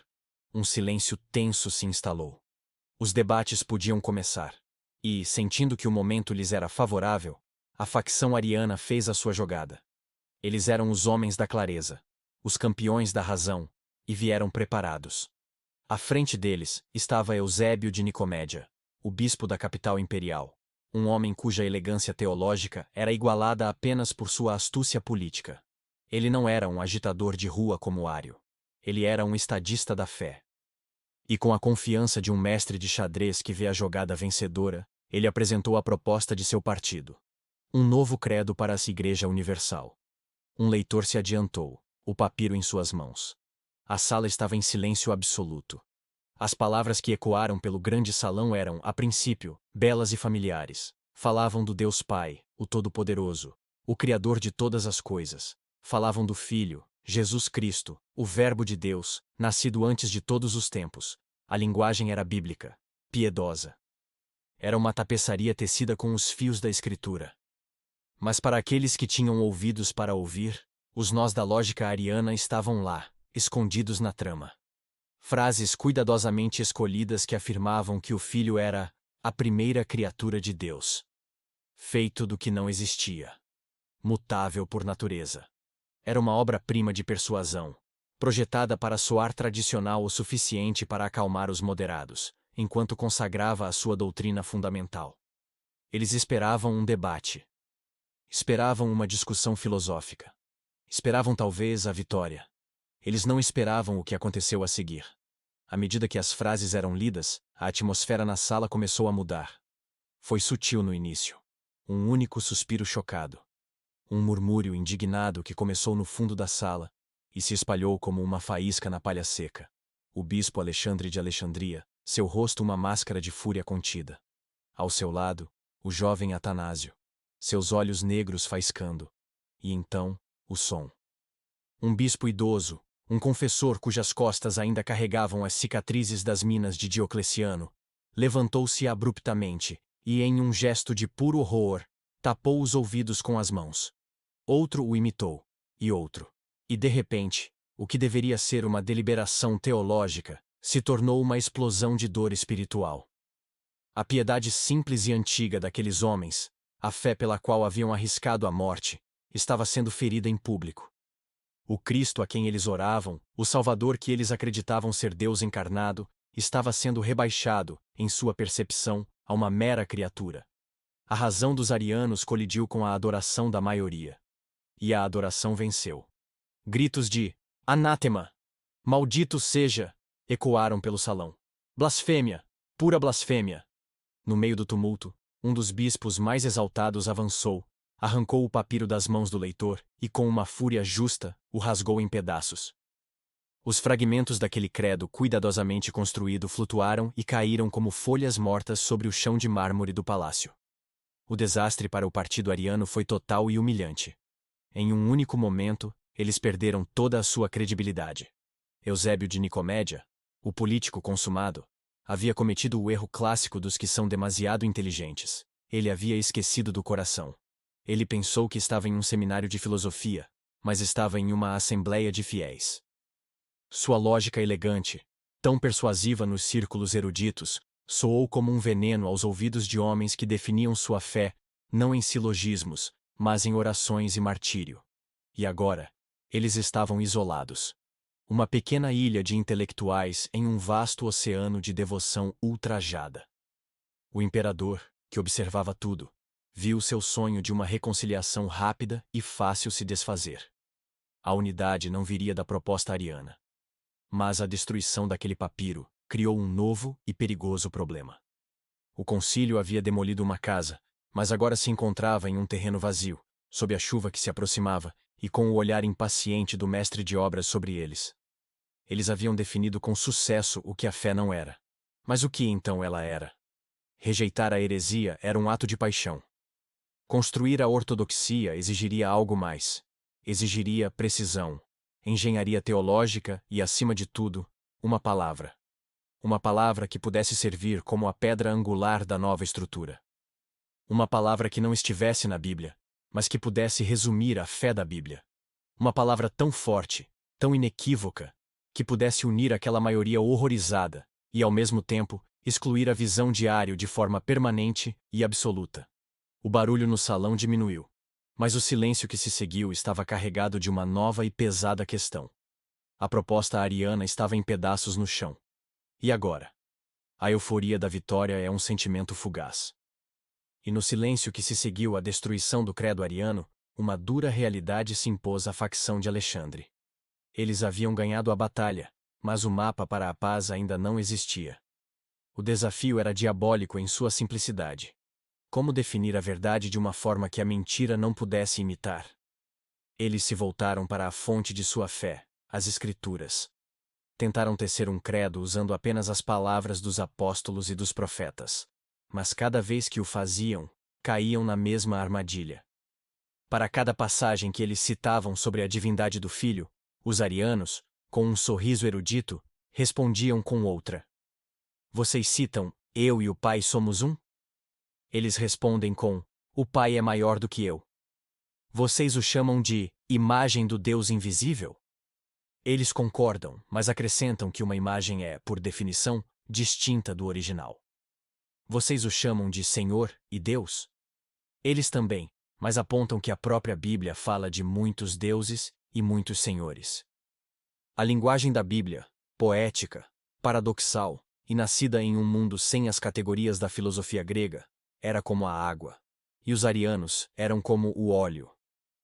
um silêncio tenso se instalou. Os debates podiam começar. E, sentindo que o momento lhes era favorável, a facção ariana fez a sua jogada. Eles eram os homens da clareza, os campeões da razão, e vieram preparados. À frente deles estava Eusébio de Nicomédia, o bispo da capital imperial, um homem cuja elegância teológica era igualada apenas por sua astúcia política. Ele não era um agitador de rua como Ário. Ele era um estadista da fé. E com a confiança de um mestre de xadrez que vê a jogada vencedora, ele apresentou a proposta de seu partido. Um novo credo para a Igreja Universal. Um leitor se adiantou, o papiro em suas mãos. A sala estava em silêncio absoluto. As palavras que ecoaram pelo grande salão eram, a princípio, belas e familiares. Falavam do Deus Pai, o Todo-Poderoso, o Criador de todas as coisas. Falavam do Filho, Jesus Cristo, o Verbo de Deus, nascido antes de todos os tempos. A linguagem era bíblica, piedosa. Era uma tapeçaria tecida com os fios da Escritura. Mas para aqueles que tinham ouvidos para ouvir, os nós da lógica ariana estavam lá, escondidos na trama. Frases cuidadosamente escolhidas que afirmavam que o Filho era a primeira criatura de Deus. Feito do que não existia. Mutável por natureza. Era uma obra-prima de persuasão, projetada para soar tradicional o suficiente para acalmar os moderados, enquanto consagrava a sua doutrina fundamental. Eles esperavam um debate. Esperavam uma discussão filosófica. Esperavam talvez a vitória. Eles não esperavam o que aconteceu a seguir. À medida que as frases eram lidas, a atmosfera na sala começou a mudar. Foi sutil no início. Um único suspiro chocado. Um murmúrio indignado que começou no fundo da sala e se espalhou como uma faísca na palha seca. O bispo Alexandre de Alexandria, seu rosto uma máscara de fúria contida. Ao seu lado, o jovem Atanásio, seus olhos negros faiscando. E então, o som. Um bispo idoso, um confessor cujas costas ainda carregavam as cicatrizes das minas de Diocleciano, levantou-se abruptamente e, em um gesto de puro horror, tapou os ouvidos com as mãos. Outro o imitou, e outro. E de repente, o que deveria ser uma deliberação teológica, se tornou uma explosão de dor espiritual. A piedade simples e antiga daqueles homens, a fé pela qual haviam arriscado a morte, estava sendo ferida em público. O Cristo a quem eles oravam, o Salvador que eles acreditavam ser Deus encarnado, estava sendo rebaixado, em sua percepção, a uma mera criatura. A razão dos arianos colidiu com a adoração da maioria. E a adoração venceu. Gritos de anátema! Maldito seja! Ecoaram pelo salão. Blasfêmia! Pura blasfêmia! No meio do tumulto, um dos bispos mais exaltados avançou, arrancou o papiro das mãos do leitor e, com uma fúria justa, o rasgou em pedaços. Os fragmentos daquele credo cuidadosamente construído flutuaram e caíram como folhas mortas sobre o chão de mármore do palácio. O desastre para o partido ariano foi total e humilhante. Em um único momento, eles perderam toda a sua credibilidade. Eusébio de Nicomédia, o político consumado, havia cometido o erro clássico dos que são demasiado inteligentes. Ele havia esquecido do coração. Ele pensou que estava em um seminário de filosofia, mas estava em uma assembleia de fiéis. Sua lógica elegante, tão persuasiva nos círculos eruditos, soou como um veneno aos ouvidos de homens que definiam sua fé, não em silogismos, mas em orações e martírio. E agora, eles estavam isolados. Uma pequena ilha de intelectuais em um vasto oceano de devoção ultrajada. O imperador, que observava tudo, viu seu sonho de uma reconciliação rápida e fácil se desfazer. A unidade não viria da proposta ariana. Mas a destruição daquele papiro criou um novo e perigoso problema. O concílio havia demolido uma casa, mas agora se encontrava em um terreno vazio, sob a chuva que se aproximava e com o olhar impaciente do mestre de obras sobre eles. Eles haviam definido com sucesso o que a fé não era. Mas o que então ela era? Rejeitar a heresia era um ato de paixão. Construir a ortodoxia exigiria algo mais. Exigiria precisão, engenharia teológica e, acima de tudo, uma palavra. Uma palavra que pudesse servir como a pedra angular da nova estrutura. Uma palavra que não estivesse na Bíblia, mas que pudesse resumir a fé da Bíblia. Uma palavra tão forte, tão inequívoca, que pudesse unir aquela maioria horrorizada e, ao mesmo tempo, excluir a visão de Ario de forma permanente e absoluta. O barulho no salão diminuiu, mas o silêncio que se seguiu estava carregado de uma nova e pesada questão. A proposta ariana estava em pedaços no chão. E agora? A euforia da vitória é um sentimento fugaz. E no silêncio que se seguiu à destruição do credo ariano, uma dura realidade se impôs à facção de Alexandre. Eles haviam ganhado a batalha, mas o mapa para a paz ainda não existia. O desafio era diabólico em sua simplicidade. Como definir a verdade de uma forma que a mentira não pudesse imitar? Eles se voltaram para a fonte de sua fé, as Escrituras. Tentaram tecer um credo usando apenas as palavras dos apóstolos e dos profetas. Mas cada vez que o faziam, caíam na mesma armadilha. Para cada passagem que eles citavam sobre a divindade do Filho, os arianos, com um sorriso erudito, respondiam com outra. Vocês citam, eu e o Pai somos um? Eles respondem com, o Pai é maior do que eu. Vocês o chamam de imagem do Deus invisível? Eles concordam, mas acrescentam que uma imagem é, por definição, distinta do original. Vocês o chamam de Senhor e Deus? Eles também, mas apontam que a própria Bíblia fala de muitos deuses e muitos senhores. A linguagem da Bíblia, poética, paradoxal e nascida em um mundo sem as categorias da filosofia grega, era como a água. E os arianos eram como o óleo.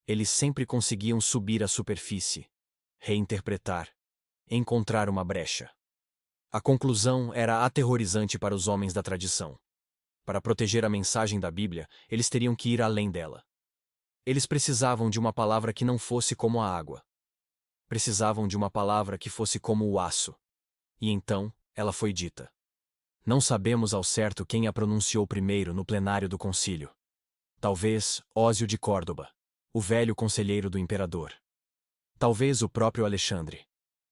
Eles sempre conseguiam subir à superfície, reinterpretar, encontrar uma brecha. A conclusão era aterrorizante para os homens da tradição. Para proteger a mensagem da Bíblia, eles teriam que ir além dela. Eles precisavam de uma palavra que não fosse como a água. Precisavam de uma palavra que fosse como o aço. E então, ela foi dita. Não sabemos ao certo quem a pronunciou primeiro no plenário do concílio. Talvez Ósio de Córdoba, o velho conselheiro do imperador. Talvez o próprio Alexandre.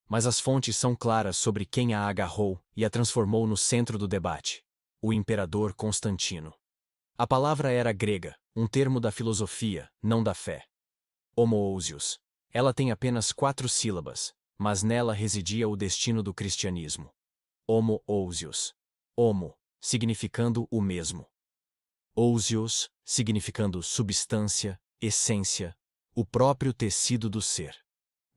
Mas as fontes são claras sobre quem a agarrou e a transformou no centro do debate: o imperador Constantino. A palavra era grega, um termo da filosofia, não da fé. Homoousios. Ela tem apenas 4 sílabas, mas nela residia o destino do cristianismo. Homoousios. Homo, significando o mesmo. Ousios, significando substância, essência, o próprio tecido do ser.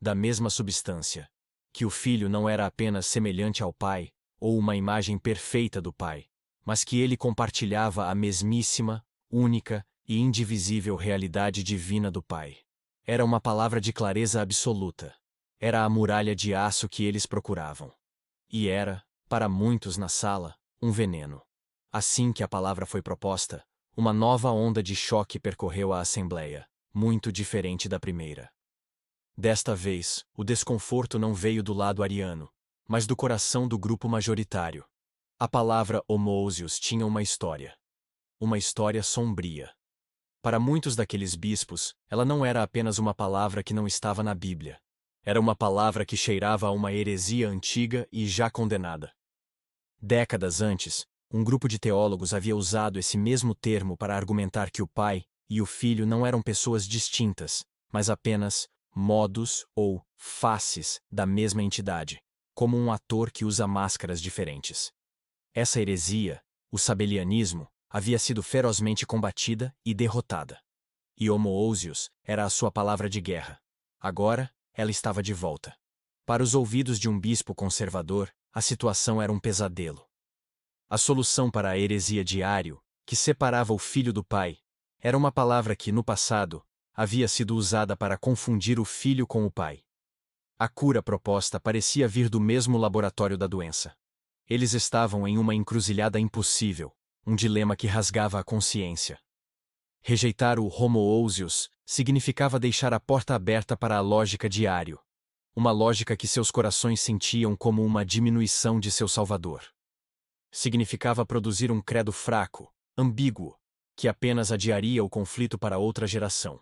Da mesma substância. Que o Filho não era apenas semelhante ao Pai, ou uma imagem perfeita do Pai, mas que ele compartilhava a mesmíssima, única e indivisível realidade divina do Pai. Era uma palavra de clareza absoluta. Era a muralha de aço que eles procuravam. E era, para muitos na sala, um veneno. Assim que a palavra foi proposta, uma nova onda de choque percorreu a assembleia, muito diferente da primeira. Desta vez, o desconforto não veio do lado ariano, mas do coração do grupo majoritário. A palavra homoousios tinha uma história. uma história sombria. Para muitos daqueles bispos, ela não era apenas uma palavra que não estava na Bíblia. Era uma palavra que cheirava a uma heresia antiga e já condenada. Décadas antes, um grupo de teólogos havia usado esse mesmo termo para argumentar que o Pai e o Filho não eram pessoas distintas, mas apenas modos ou faces da mesma entidade, como um ator que usa máscaras diferentes. Essa heresia, o sabelianismo, havia sido ferozmente combatida e derrotada. E homoousios era a sua palavra de guerra. Agora, ela estava de volta. Para os ouvidos de um bispo conservador, a situação era um pesadelo. A solução para a heresia de Ário, que separava o filho do pai, era uma palavra que, no passado, havia sido usada para confundir o filho com o pai. A cura proposta parecia vir do mesmo laboratório da doença. Eles estavam em uma encruzilhada impossível, um dilema que rasgava a consciência. Rejeitar o homoousios significava deixar a porta aberta para a lógica de Ário, uma lógica que seus corações sentiam como uma diminuição de seu Salvador. Significava produzir um credo fraco, ambíguo, que apenas adiaria o conflito para outra geração.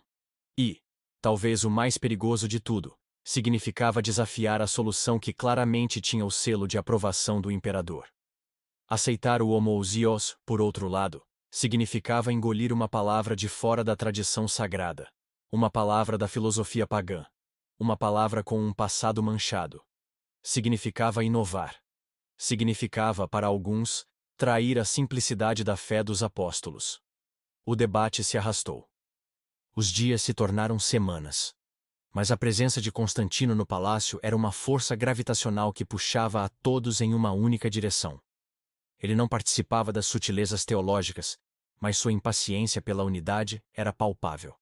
E, talvez o mais perigoso de tudo, significava desafiar a solução que claramente tinha o selo de aprovação do imperador. Aceitar o homoousios, por outro lado, significava engolir uma palavra de fora da tradição sagrada, uma palavra da filosofia pagã, uma palavra com um passado manchado. Significava inovar. Significava, para alguns, trair a simplicidade da fé dos apóstolos. O debate se arrastou. Os dias se tornaram semanas. Mas a presença de Constantino no palácio era uma força gravitacional que puxava a todos em uma única direção. Ele não participava das sutilezas teológicas, mas sua impaciência pela unidade era palpável.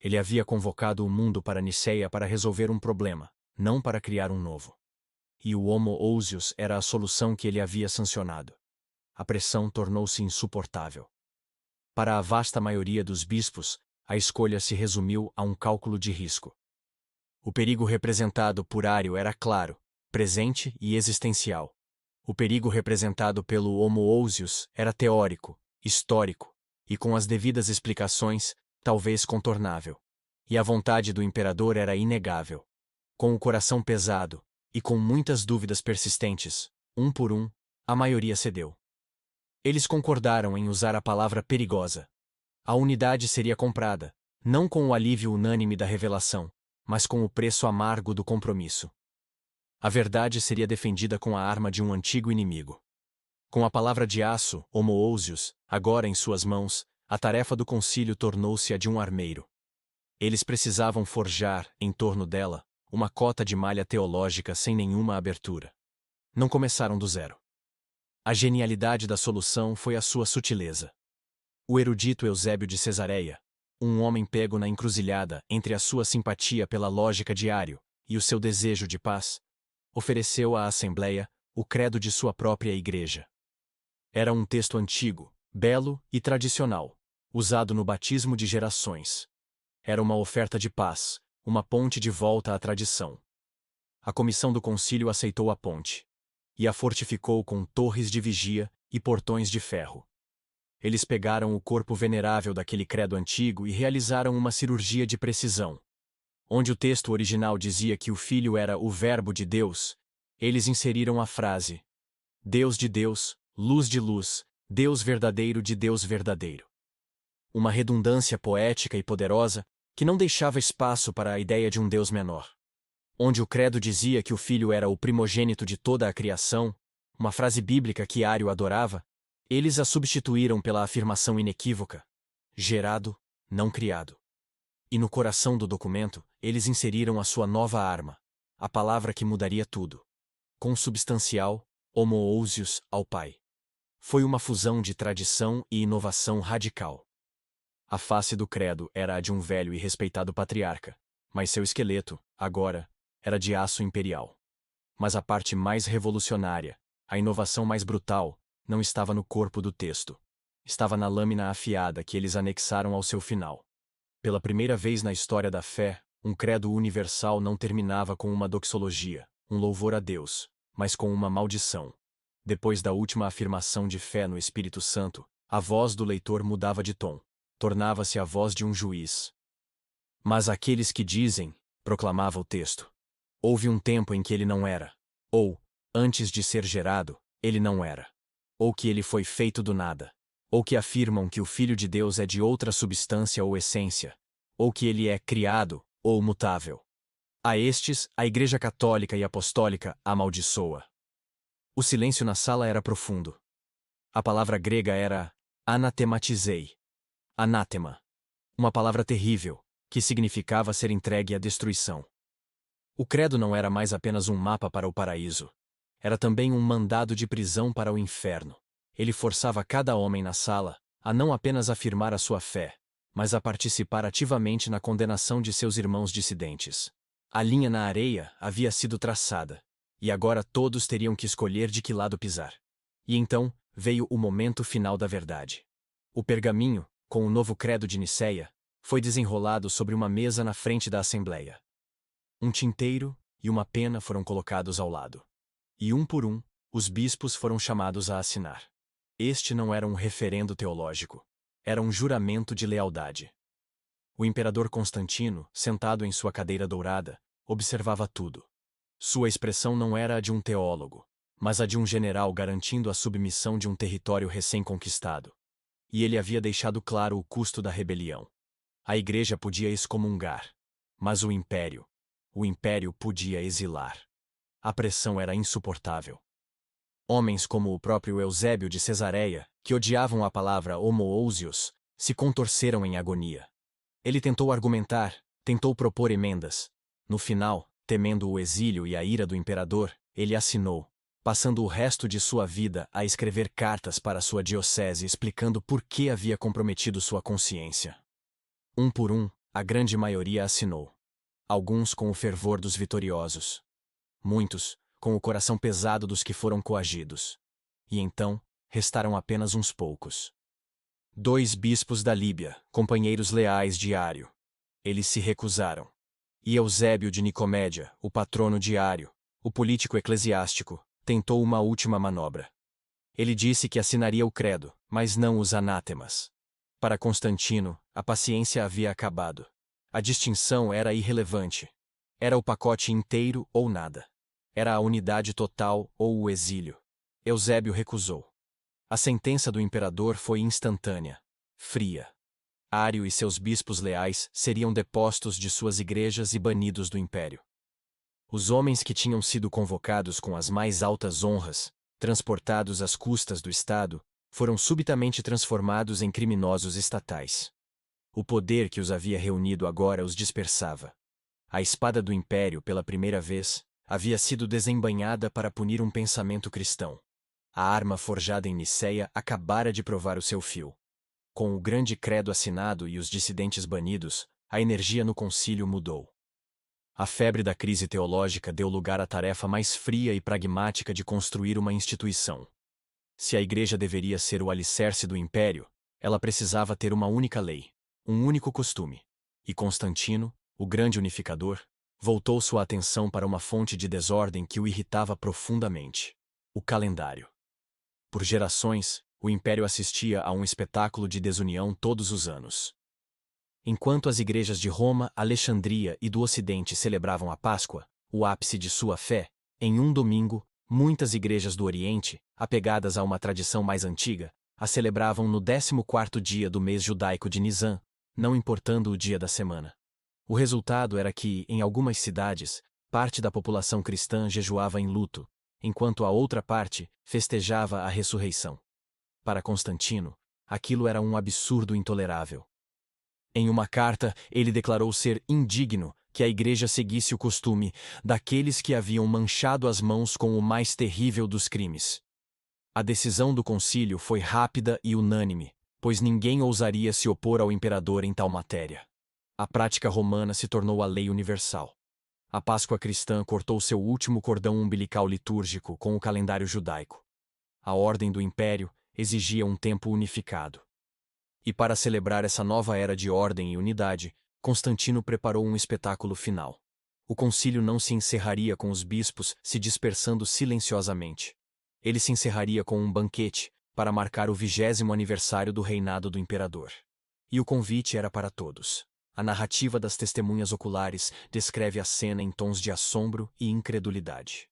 Ele havia convocado o mundo para Niceia para resolver um problema, não para criar um novo. E o homoousios era a solução que ele havia sancionado. A pressão tornou-se insuportável. Para a vasta maioria dos bispos, a escolha se resumiu a um cálculo de risco. O perigo representado por Ário era claro, presente e existencial. O perigo representado pelo homoousios era teórico, histórico, e com as devidas explicações, talvez contornável. E a vontade do imperador era inegável. Com o coração pesado, e com muitas dúvidas persistentes, um por um, a maioria cedeu. Eles concordaram em usar a palavra perigosa. A unidade seria comprada, não com o alívio unânime da revelação, mas com o preço amargo do compromisso. A verdade seria defendida com a arma de um antigo inimigo. Com a palavra de aço, homoousios, agora em suas mãos, a tarefa do concílio tornou-se a de um armeiro. Eles precisavam forjar, em torno dela, uma cota de malha teológica sem nenhuma abertura. Não começaram do zero. A genialidade da solução foi a sua sutileza. O erudito Eusébio de Cesareia, um homem pego na encruzilhada entre a sua simpatia pela lógica de Ário e o seu desejo de paz, ofereceu à Assembleia o credo de sua própria igreja. Era um texto antigo, belo e tradicional, usado no batismo de gerações. Era uma oferta de paz, uma ponte de volta à tradição. A comissão do concílio aceitou a ponte e a fortificou com torres de vigia e portões de ferro. Eles pegaram o corpo venerável daquele credo antigo e realizaram uma cirurgia de precisão. Onde o texto original dizia que o Filho era o Verbo de Deus, eles inseriram a frase: Deus de Deus, luz de luz, Deus verdadeiro de Deus verdadeiro. Uma redundância poética e poderosa que não deixava espaço para a ideia de um Deus menor. Onde o credo dizia que o Filho era o primogênito de toda a criação, uma frase bíblica que Ário adorava, eles a substituíram pela afirmação inequívoca: gerado, não criado. E no coração do documento, eles inseriram a sua nova arma, a palavra que mudaria tudo. Consubstancial, homoousios ao Pai. Foi uma fusão de tradição e inovação radical. A face do credo era a de um velho e respeitado patriarca, mas seu esqueleto, agora, era de aço imperial. Mas a parte mais revolucionária, a inovação mais brutal, não estava no corpo do texto. Estava na lâmina afiada que eles anexaram ao seu final. Pela primeira vez na história da fé, um credo universal não terminava com uma doxologia, um louvor a Deus, mas com uma maldição. Depois da última afirmação de fé no Espírito Santo, A voz do leitor mudava de tom. Tornava-se a voz de um juiz. Mas aqueles que dizem, proclamava o texto, houve um tempo em que ele não era. Ou, antes de ser gerado, ele não era. Ou que ele foi feito do nada. Ou que afirmam que o Filho de Deus é de outra substância ou essência. Ou que ele é criado, ou mutável. A estes, a Igreja Católica e Apostólica amaldiçoa. O silêncio na sala era profundo. A palavra grega era anatematizei. Anátema. Uma palavra terrível, que significava ser entregue à destruição. O credo não era mais apenas um mapa para o paraíso. Era também um mandado de prisão para o inferno. Ele forçava cada homem na sala a não apenas afirmar a sua fé, mas a participar ativamente na condenação de seus irmãos dissidentes. A linha na areia havia sido traçada, e agora todos teriam que escolher de que lado pisar. E então veio o momento final da verdade. O pergaminho, com o novo credo de Nicéia, foi desenrolado sobre uma mesa na frente da Assembleia. Um tinteiro e uma pena foram colocados ao lado. E um por um, os bispos foram chamados a assinar. Este não era um referendo teológico. Era um juramento de lealdade. O imperador Constantino, sentado em sua cadeira dourada, observava tudo. Sua expressão não era a de um teólogo, mas a de um general garantindo a submissão de um território recém-conquistado. E ele havia deixado claro o custo da rebelião. A Igreja podia excomungar, mas o Império podia exilar. A pressão era insuportável. Homens como o próprio Eusébio de Cesareia, que odiavam a palavra homoousios, se contorceram em agonia. Ele tentou argumentar, tentou propor emendas. No final, temendo o exílio e a ira do imperador, ele assinou, passando o resto de sua vida a escrever cartas para sua diocese explicando por que havia comprometido sua consciência. Um por um, a grande maioria assinou. Alguns com o fervor dos vitoriosos. Muitos, com o coração pesado dos que foram coagidos. E então, restaram apenas uns poucos. 2 bispos da Líbia, companheiros leais de Ário. Eles se recusaram. E Eusébio de Nicomédia, o patrono de Ário, o político eclesiástico, tentou uma última manobra. Ele disse que assinaria o credo, mas não os anátemas. Para Constantino, a paciência havia acabado. A distinção era irrelevante. Era o pacote inteiro ou nada. Era a unidade total ou o exílio. Eusébio recusou. A sentença do imperador foi instantânea, fria. Ário e seus bispos leais seriam depostos de suas igrejas e banidos do império. Os homens que tinham sido convocados com as mais altas honras, transportados às custas do Estado, foram subitamente transformados em criminosos estatais. O poder que os havia reunido agora os dispersava. A espada do império, pela primeira vez, havia sido desembainhada para punir um pensamento cristão. A arma forjada em Nicéia acabara de provar o seu fio. Com o grande credo assinado e os dissidentes banidos, a energia no concílio mudou. A febre da crise teológica deu lugar à tarefa mais fria e pragmática de construir uma instituição. Se a Igreja deveria ser o alicerce do império, ela precisava ter uma única lei, um único costume. E Constantino, o grande unificador, voltou sua atenção para uma fonte de desordem que o irritava profundamente: o calendário. Por gerações, o império assistia a um espetáculo de desunião todos os anos. Enquanto as igrejas de Roma, Alexandria e do Ocidente celebravam a Páscoa, o ápice de sua fé, em um domingo, muitas igrejas do Oriente, apegadas a uma tradição mais antiga, a celebravam no 14º dia do mês judaico de Nisan, não importando o dia da semana. O resultado era que, em algumas cidades, parte da população cristã jejuava em luto, enquanto a outra parte festejava a ressurreição. Para Constantino, aquilo era um absurdo intolerável. Em uma carta, ele declarou ser indigno que a Igreja seguisse o costume daqueles que haviam manchado as mãos com o mais terrível dos crimes. A decisão do concílio foi rápida e unânime, pois ninguém ousaria se opor ao imperador em tal matéria. A prática romana se tornou a lei universal. A Páscoa cristã cortou seu último cordão umbilical litúrgico com o calendário judaico. A ordem do império exigia um tempo unificado. E para celebrar essa nova era de ordem e unidade, Constantino preparou um espetáculo final. O concílio não se encerraria com os bispos se dispersando silenciosamente. Ele se encerraria com um banquete, para marcar o 20º aniversário do reinado do imperador. E o convite era para todos. A narrativa das testemunhas oculares descreve a cena em tons de assombro e incredulidade.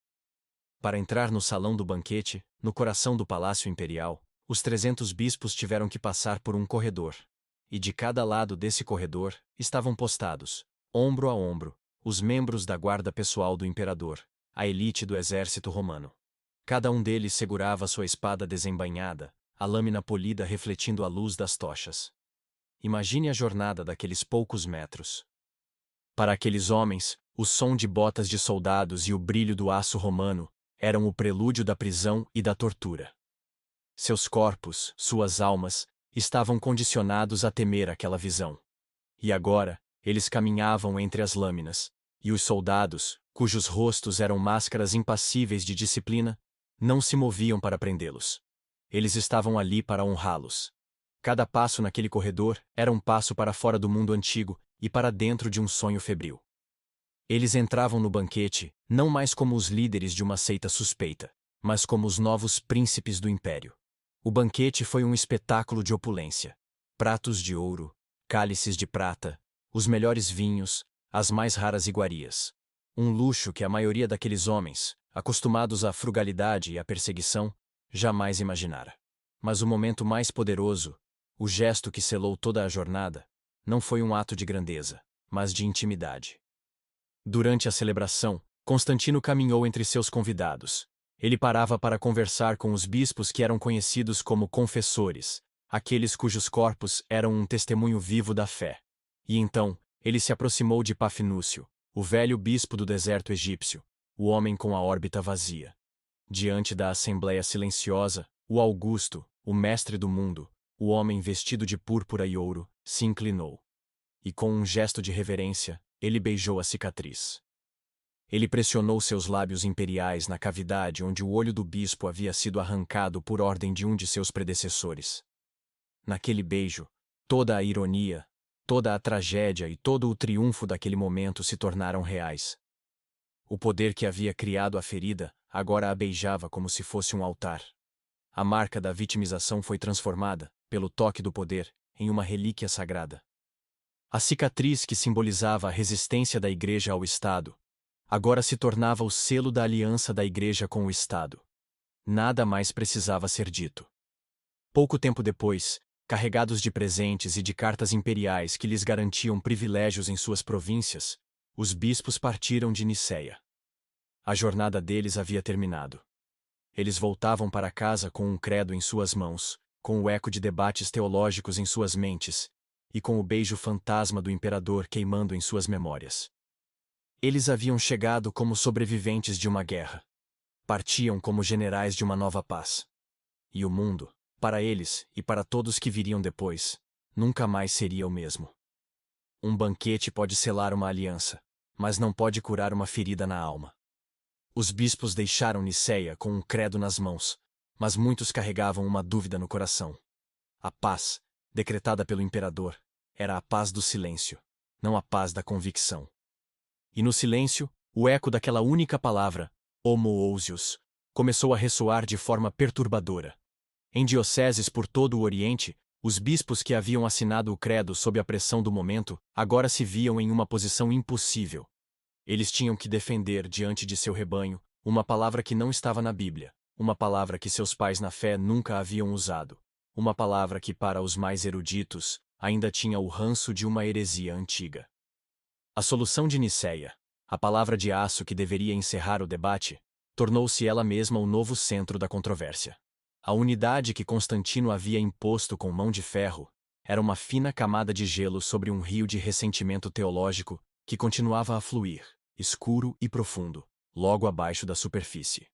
Para entrar no salão do banquete, no coração do Palácio Imperial, os 300 bispos tiveram que passar por um corredor. E de cada lado desse corredor estavam postados, ombro a ombro, os membros da guarda pessoal do imperador, a elite do exército romano. Cada um deles segurava sua espada desembainhada, a lâmina polida refletindo a luz das tochas. Imagine a jornada daqueles poucos metros. Para aqueles homens, o som de botas de soldados e o brilho do aço romano eram o prelúdio da prisão e da tortura. Seus corpos, suas almas, estavam condicionados a temer aquela visão. E agora, eles caminhavam entre as lâminas, e os soldados, cujos rostos eram máscaras impassíveis de disciplina, não se moviam para prendê-los. Eles estavam ali para honrá-los. Cada passo naquele corredor era um passo para fora do mundo antigo e para dentro de um sonho febril. Eles entravam no banquete não mais como os líderes de uma seita suspeita, mas como os novos príncipes do império. O banquete foi um espetáculo de opulência. Pratos de ouro, cálices de prata, os melhores vinhos, as mais raras iguarias. Um luxo que a maioria daqueles homens, acostumados à frugalidade e à perseguição, jamais imaginara. Mas o momento mais poderoso, o gesto que selou toda a jornada, não foi um ato de grandeza, mas de intimidade. Durante a celebração, Constantino caminhou entre seus convidados. Ele parava para conversar com os bispos que eram conhecidos como confessores, aqueles cujos corpos eram um testemunho vivo da fé. E então, ele se aproximou de Pafnúcio, o velho bispo do deserto egípcio, o homem com a órbita vazia. Diante da assembleia silenciosa, o Augusto, o mestre do mundo, o homem vestido de púrpura e ouro, se inclinou. E com um gesto de reverência, ele beijou a cicatriz. Ele pressionou seus lábios imperiais na cavidade onde o olho do bispo havia sido arrancado por ordem de um de seus predecessores. Naquele beijo, toda a ironia, toda a tragédia e todo o triunfo daquele momento se tornaram reais. O poder que havia criado a ferida agora a beijava como se fosse um altar. A marca da vitimização foi transformada, pelo toque do poder, em uma relíquia sagrada. A cicatriz que simbolizava a resistência da Igreja ao Estado, agora se tornava o selo da aliança da Igreja com o Estado. Nada mais precisava ser dito. Pouco tempo depois, carregados de presentes e de cartas imperiais que lhes garantiam privilégios em suas províncias, os bispos partiram de Niceia. A jornada deles havia terminado. Eles voltavam para casa com um credo em suas mãos, com o eco de debates teológicos em suas mentes, e com o beijo fantasma do imperador queimando em suas memórias. Eles haviam chegado como sobreviventes de uma guerra. Partiam como generais de uma nova paz. E o mundo, para eles e para todos que viriam depois, nunca mais seria o mesmo. Um banquete pode selar uma aliança, mas não pode curar uma ferida na alma. Os bispos deixaram Niceia com um credo nas mãos, mas muitos carregavam uma dúvida no coração. A paz, decretada pelo imperador, era a paz do silêncio, não a paz da convicção. E no silêncio, o eco daquela única palavra, homoousios, começou a ressoar de forma perturbadora. Em dioceses por todo o Oriente, os bispos que haviam assinado o credo sob a pressão do momento, agora se viam em uma posição impossível. Eles tinham que defender diante de seu rebanho uma palavra que não estava na Bíblia, uma palavra que seus pais na fé nunca haviam usado, uma palavra que para os mais eruditos ainda tinha o ranço de uma heresia antiga. A solução de Niceia, a palavra de aço que deveria encerrar o debate, tornou-se ela mesma o novo centro da controvérsia. A unidade que Constantino havia imposto com mão de ferro era uma fina camada de gelo sobre um rio de ressentimento teológico que continuava a fluir, escuro e profundo, logo abaixo da superfície.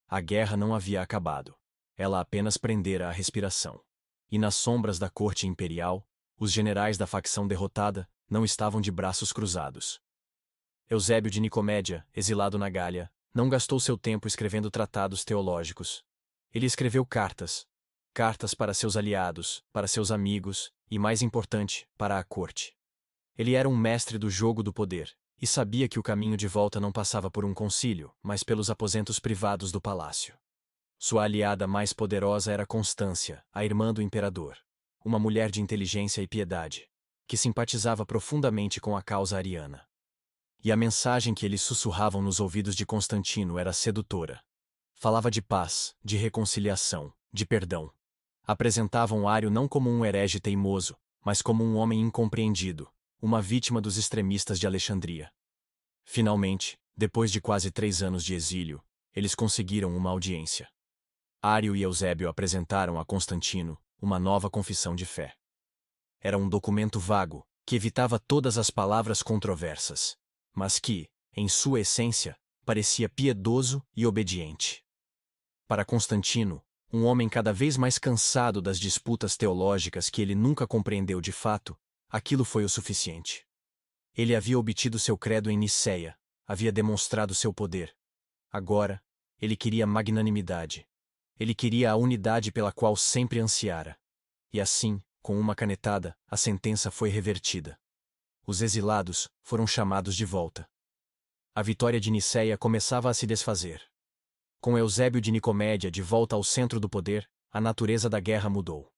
A guerra não havia acabado. Ela apenas prendera a respiração. E nas sombras da corte imperial, os generais da facção derrotada não estavam de braços cruzados. Eusébio de Nicomédia, exilado na Gália, não gastou seu tempo escrevendo tratados teológicos. Ele escreveu cartas. Cartas para seus aliados, para seus amigos e, mais importante, para a corte. Ele era um mestre do jogo do poder, e sabia que o caminho de volta não passava por um concílio, mas pelos aposentos privados do palácio. Sua aliada mais poderosa era Constância, a irmã do imperador, uma mulher de inteligência e piedade, que simpatizava profundamente com a causa ariana. E a mensagem que eles sussurravam nos ouvidos de Constantino era sedutora. Falava de paz, de reconciliação, de perdão. Apresentavam Ário não como um herege teimoso, mas como um homem incompreendido, uma vítima dos extremistas de Alexandria. Finalmente, depois de quase 3 anos de exílio, eles conseguiram uma audiência. Ário e Eusébio apresentaram a Constantino uma nova confissão de fé. Era um documento vago, que evitava todas as palavras controversas, mas que, em sua essência, parecia piedoso e obediente. Para Constantino, um homem cada vez mais cansado das disputas teológicas que ele nunca compreendeu de fato, aquilo foi o suficiente. Ele havia obtido seu credo em Niceia, havia demonstrado seu poder. Agora, ele queria magnanimidade. Ele queria a unidade pela qual sempre ansiara. E assim, com uma canetada, a sentença foi revertida. Os exilados foram chamados de volta. A vitória de Niceia começava a se desfazer. Com Eusébio de Nicomédia de volta ao centro do poder, a natureza da guerra mudou.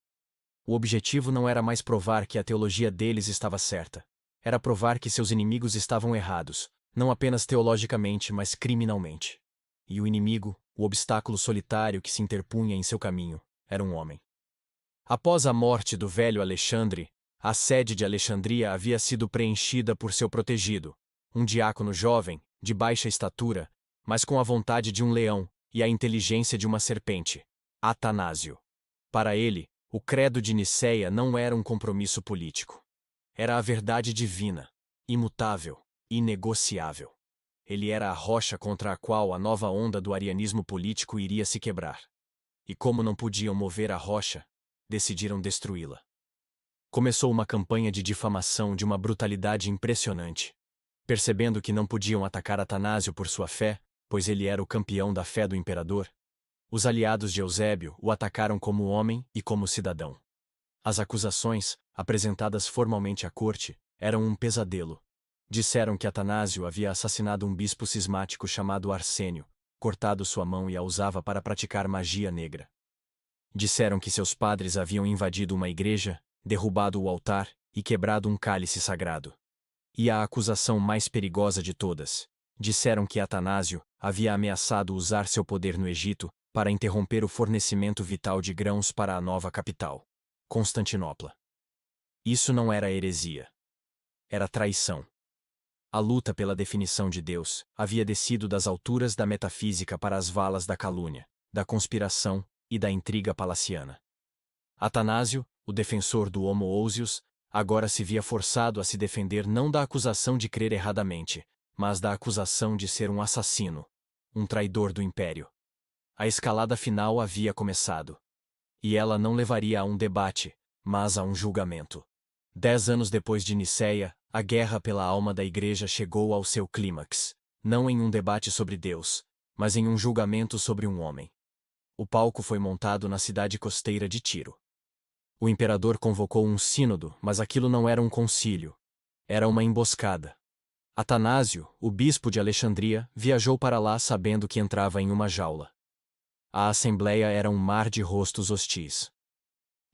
O objetivo não era mais provar que a teologia deles estava certa. Era provar que seus inimigos estavam errados, não apenas teologicamente, mas criminalmente. E o inimigo, o obstáculo solitário que se interpunha em seu caminho, era um homem. Após a morte do velho Alexandre, a sede de Alexandria havia sido preenchida por seu protegido, um diácono jovem, de baixa estatura, mas com a vontade de um leão e a inteligência de uma serpente, Atanásio. Para ele, o credo de Niceia não era um compromisso político. Era a verdade divina, imutável, inegociável. Ele era a rocha contra a qual a nova onda do arianismo político iria se quebrar. E como não podiam mover a rocha, decidiram destruí-la. Começou uma campanha de difamação de uma brutalidade impressionante. Percebendo que não podiam atacar Atanásio por sua fé, pois ele era o campeão da fé do imperador, os aliados de Eusébio o atacaram como homem e como cidadão. As acusações, apresentadas formalmente à corte, eram um pesadelo. Disseram que Atanásio havia assassinado um bispo cismático chamado Arsênio, cortado sua mão e a usava para praticar magia negra. Disseram que seus padres haviam invadido uma igreja, derrubado o altar e quebrado um cálice sagrado. E a acusação mais perigosa de todas, disseram que Atanásio havia ameaçado usar seu poder no Egito para interromper o fornecimento vital de grãos para a nova capital, Constantinopla. Isso não era heresia. Era traição. A luta pela definição de Deus havia descido das alturas da metafísica para as valas da calúnia, da conspiração e da intriga palaciana. Atanásio, o defensor do Homo Ousios, agora se via forçado a se defender não da acusação de crer erradamente, mas da acusação de ser um assassino, um traidor do império. A escalada final havia começado. E ela não levaria a um debate, mas a um julgamento. 10 anos depois de Niceia, a guerra pela alma da Igreja chegou ao seu clímax, não em um debate sobre Deus, mas em um julgamento sobre um homem. O palco foi montado na cidade costeira de Tiro. O imperador convocou um sínodo, mas aquilo não era um concílio. Era uma emboscada. Atanásio, o bispo de Alexandria, viajou para lá sabendo que entrava em uma jaula. A assembleia era um mar de rostos hostis.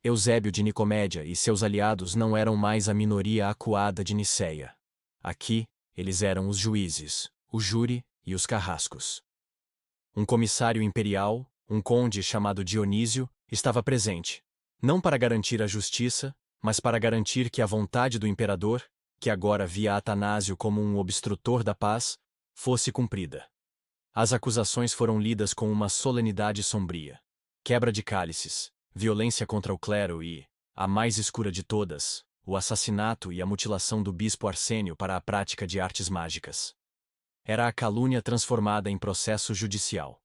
Eusébio de Nicomédia e seus aliados não eram mais a minoria acuada de Niceia. Aqui, eles eram os juízes, o júri e os carrascos. Um comissário imperial, um conde chamado Dionísio, estava presente, não para garantir a justiça, mas para garantir que a vontade do imperador, que agora via Atanásio como um obstrutor da paz, fosse cumprida. As acusações foram lidas com uma solenidade sombria. Quebra de cálices, violência contra o clero e, a mais escura de todas, o assassinato e a mutilação do bispo Arsênio para a prática de artes mágicas. Era a calúnia transformada em processo judicial.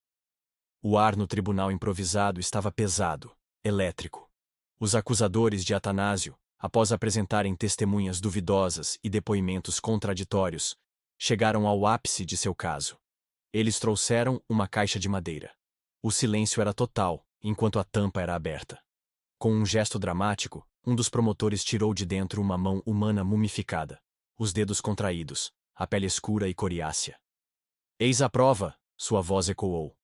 O ar no tribunal improvisado estava pesado, elétrico. Os acusadores de Atanásio, após apresentarem testemunhas duvidosas e depoimentos contraditórios, chegaram ao ápice de seu caso. Eles trouxeram uma caixa de madeira. O silêncio era total, enquanto a tampa era aberta. Com um gesto dramático, um dos promotores tirou de dentro uma mão humana mumificada, os dedos contraídos, a pele escura e coriácea. "Eis a prova", sua voz ecoou.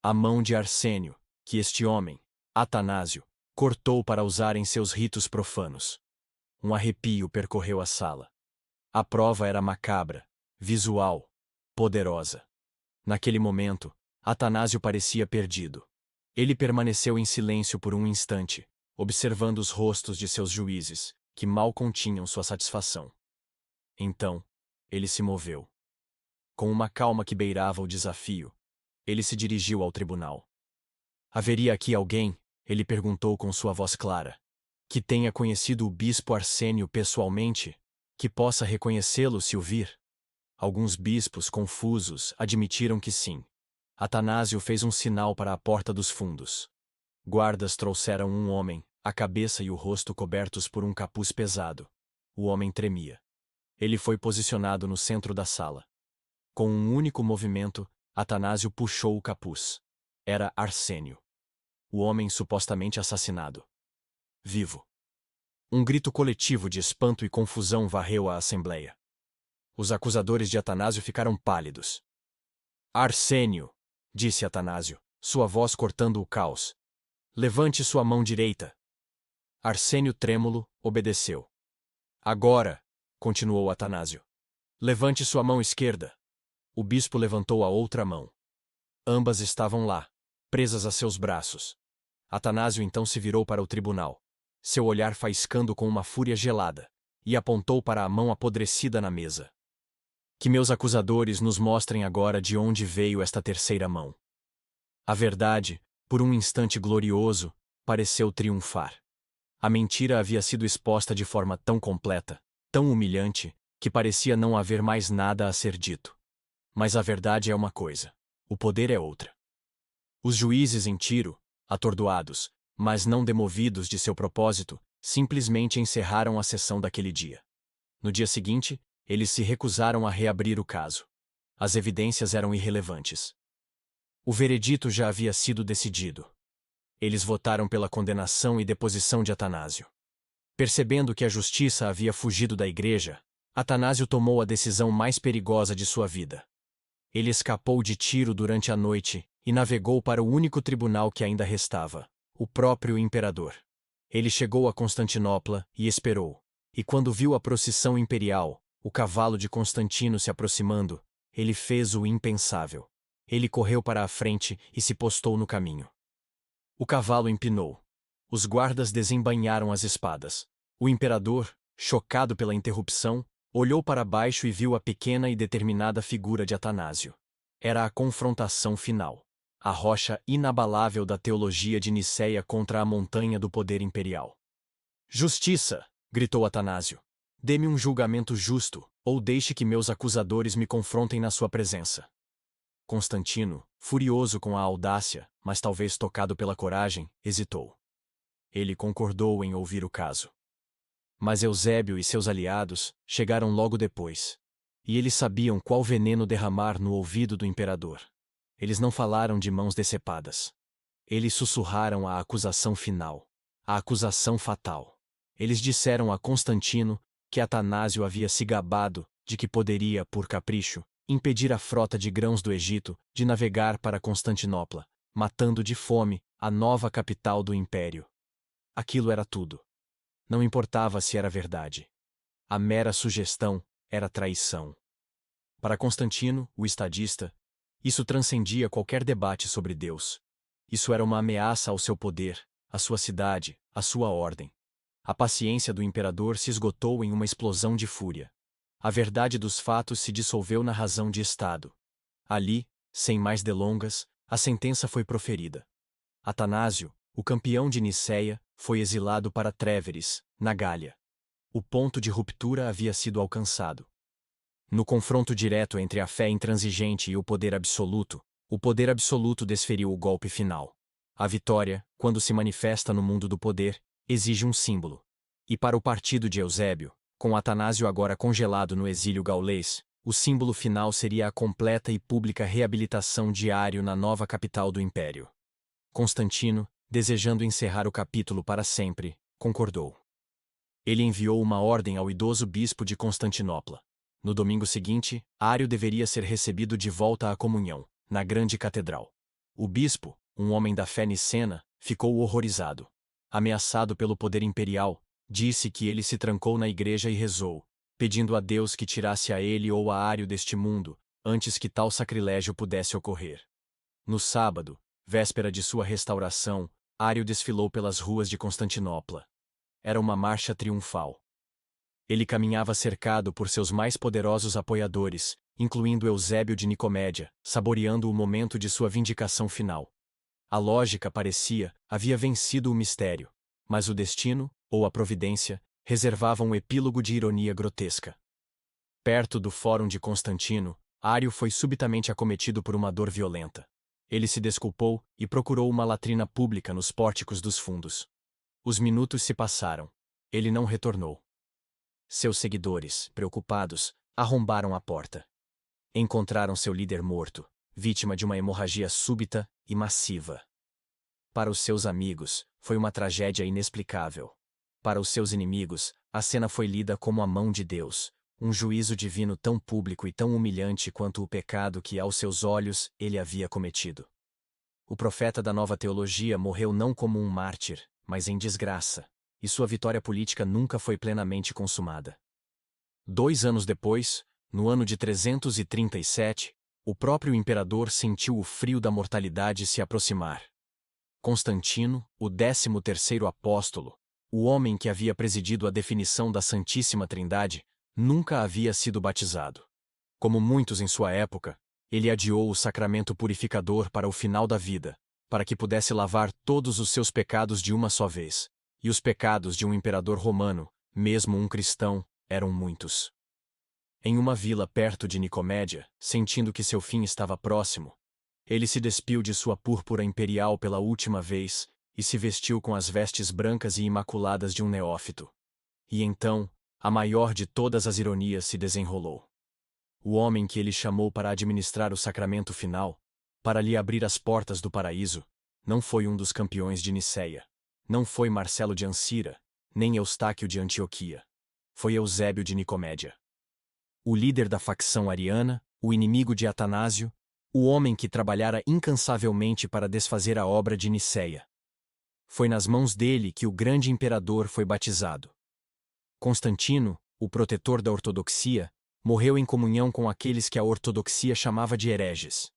a mão de Arsênio, que este homem, Atanásio, cortou para usar em seus ritos profanos. Um arrepio percorreu a sala. A prova era macabra, visual, poderosa. Naquele momento, Atanásio parecia perdido. Ele permaneceu em silêncio por um instante, observando os rostos de seus juízes, que mal continham sua satisfação. Então, ele se moveu. Com uma calma que beirava o desafio, ele se dirigiu ao tribunal. Haveria aqui alguém, ele perguntou com sua voz clara, que tenha conhecido o bispo Arsênio pessoalmente, que possa reconhecê-lo se o vir? Alguns bispos, confusos, admitiram que sim. Atanásio fez um sinal para a porta dos fundos. Guardas trouxeram um homem, a cabeça e o rosto cobertos por um capuz pesado. O homem tremia. Ele foi posicionado no centro da sala. Com um único movimento, Atanásio puxou o capuz. Era Arsênio. O homem supostamente assassinado. Vivo. Um grito coletivo de espanto e confusão varreu a assembleia. Os acusadores de Atanásio ficaram pálidos. Arsênio, disse Atanásio, sua voz cortando o caos. Levante sua mão direita. Arsênio trêmulo obedeceu. Agora, continuou Atanásio. Levante sua mão esquerda. O bispo levantou a outra mão. Ambas estavam lá, presas a seus braços. Atanásio então se virou para o tribunal, seu olhar faiscando com uma fúria gelada, e apontou para a mão apodrecida na mesa. Que meus acusadores nos mostrem agora de onde veio esta terceira mão. A verdade, por um instante glorioso, pareceu triunfar. A mentira havia sido exposta de forma tão completa, tão humilhante, que parecia não haver mais nada a ser dito. Mas a verdade é uma coisa, o poder é outra. Os juízes em Tiro, atordoados, mas não demovidos de seu propósito, simplesmente encerraram a sessão daquele dia. No dia seguinte, eles se recusaram a reabrir o caso. As evidências eram irrelevantes. O veredito já havia sido decidido. Eles votaram pela condenação e deposição de Atanásio. Percebendo que a justiça havia fugido da igreja, Atanásio tomou a decisão mais perigosa de sua vida. Ele escapou de Tiro durante a noite e navegou para o único tribunal que ainda restava, o próprio imperador. Ele chegou a Constantinopla e esperou. E quando viu a procissão imperial, o cavalo de Constantino se aproximando, ele fez o impensável. Ele correu para a frente e se postou no caminho. O cavalo empinou. Os guardas desembainharam as espadas. O imperador, chocado pela interrupção, olhou para baixo e viu a pequena e determinada figura de Atanásio. Era a confrontação final. A rocha inabalável da teologia de Nicéia contra a montanha do poder imperial. Justiça! Gritou Atanásio. Dê-me um julgamento justo, ou deixe que meus acusadores me confrontem na sua presença. Constantino, furioso com a audácia, mas talvez tocado pela coragem, hesitou. Ele concordou em ouvir o caso. Mas Eusébio e seus aliados chegaram logo depois. E eles sabiam qual veneno derramar no ouvido do imperador. Eles não falaram de mãos decepadas. Eles sussurraram a acusação final, a acusação fatal. Eles disseram a Constantino que Atanásio havia se gabado de que poderia, por capricho, impedir a frota de grãos do Egito de navegar para Constantinopla, matando de fome a nova capital do império. Aquilo era tudo. Não importava se era verdade. A mera sugestão era traição. Para Constantino, o estadista, isso transcendia qualquer debate sobre Deus. Isso era uma ameaça ao seu poder, à sua cidade, à sua ordem. A paciência do imperador se esgotou em uma explosão de fúria. A verdade dos fatos se dissolveu na razão de Estado. Ali, sem mais delongas, a sentença foi proferida. Atanásio, o campeão de Nicéia, foi exilado para Tréveris, na Gália. O ponto de ruptura havia sido alcançado. No confronto direto entre a fé intransigente e o poder absoluto desferiu o golpe final. A vitória, quando se manifesta no mundo do poder, exige um símbolo. E para o partido de Eusébio, com Atanásio agora congelado no exílio gaulês, o símbolo final seria a completa e pública reabilitação de Ário na nova capital do império. Constantino, desejando encerrar o capítulo para sempre, concordou. Ele enviou uma ordem ao idoso bispo de Constantinopla. No domingo seguinte, Ário deveria ser recebido de volta à comunhão, na grande catedral. O bispo, um homem da fé nicena, ficou horrorizado. Ameaçado pelo poder imperial, disse que ele se trancou na igreja e rezou, pedindo a Deus que tirasse a ele ou a Ário deste mundo, antes que tal sacrilégio pudesse ocorrer. No sábado, véspera de sua restauração, Ário desfilou pelas ruas de Constantinopla. Era uma marcha triunfal. Ele caminhava cercado por seus mais poderosos apoiadores, incluindo Eusébio de Nicomédia, saboreando o momento de sua vindicação final. A lógica havia vencido o mistério, mas o destino, ou a providência, reservava um epílogo de ironia grotesca. Perto do Fórum de Constantino, Ário foi subitamente acometido por uma dor violenta. Ele se desculpou e procurou uma latrina pública nos pórticos dos fundos. Os minutos se passaram. Ele não retornou. Seus seguidores, preocupados, arrombaram a porta. Encontraram seu líder morto, vítima de uma hemorragia súbita e massiva. Para os seus amigos, foi uma tragédia inexplicável. Para os seus inimigos, a cena foi lida como a mão de Deus, um juízo divino tão público e tão humilhante quanto o pecado que, aos seus olhos, ele havia cometido. O profeta da nova teologia morreu não como um mártir, mas em desgraça, e sua vitória política nunca foi plenamente consumada. 2 anos depois, no ano de 337, o próprio imperador sentiu o frio da mortalidade se aproximar. Constantino, o 13º apóstolo, o homem que havia presidido a definição da Santíssima Trindade, nunca havia sido batizado. Como muitos em sua época, ele adiou o sacramento purificador para o final da vida, para que pudesse lavar todos os seus pecados de uma só vez. E os pecados de um imperador romano, mesmo um cristão, eram muitos. Em uma vila perto de Nicomédia, sentindo que seu fim estava próximo, ele se despiu de sua púrpura imperial pela última vez e se vestiu com as vestes brancas e imaculadas de um neófito. E então, a maior de todas as ironias se desenrolou. O homem que ele chamou para administrar o sacramento final, para lhe abrir as portas do paraíso, não foi um dos campeões de Niceia. Não foi Marcelo de Ancira, nem Eustáquio de Antioquia. Foi Eusébio de Nicomédia. O líder da facção ariana, o inimigo de Atanásio, o homem que trabalhara incansavelmente para desfazer a obra de Niceia. Foi nas mãos dele que o grande imperador foi batizado. Constantino, o protetor da ortodoxia, morreu em comunhão com aqueles que a ortodoxia chamava de hereges.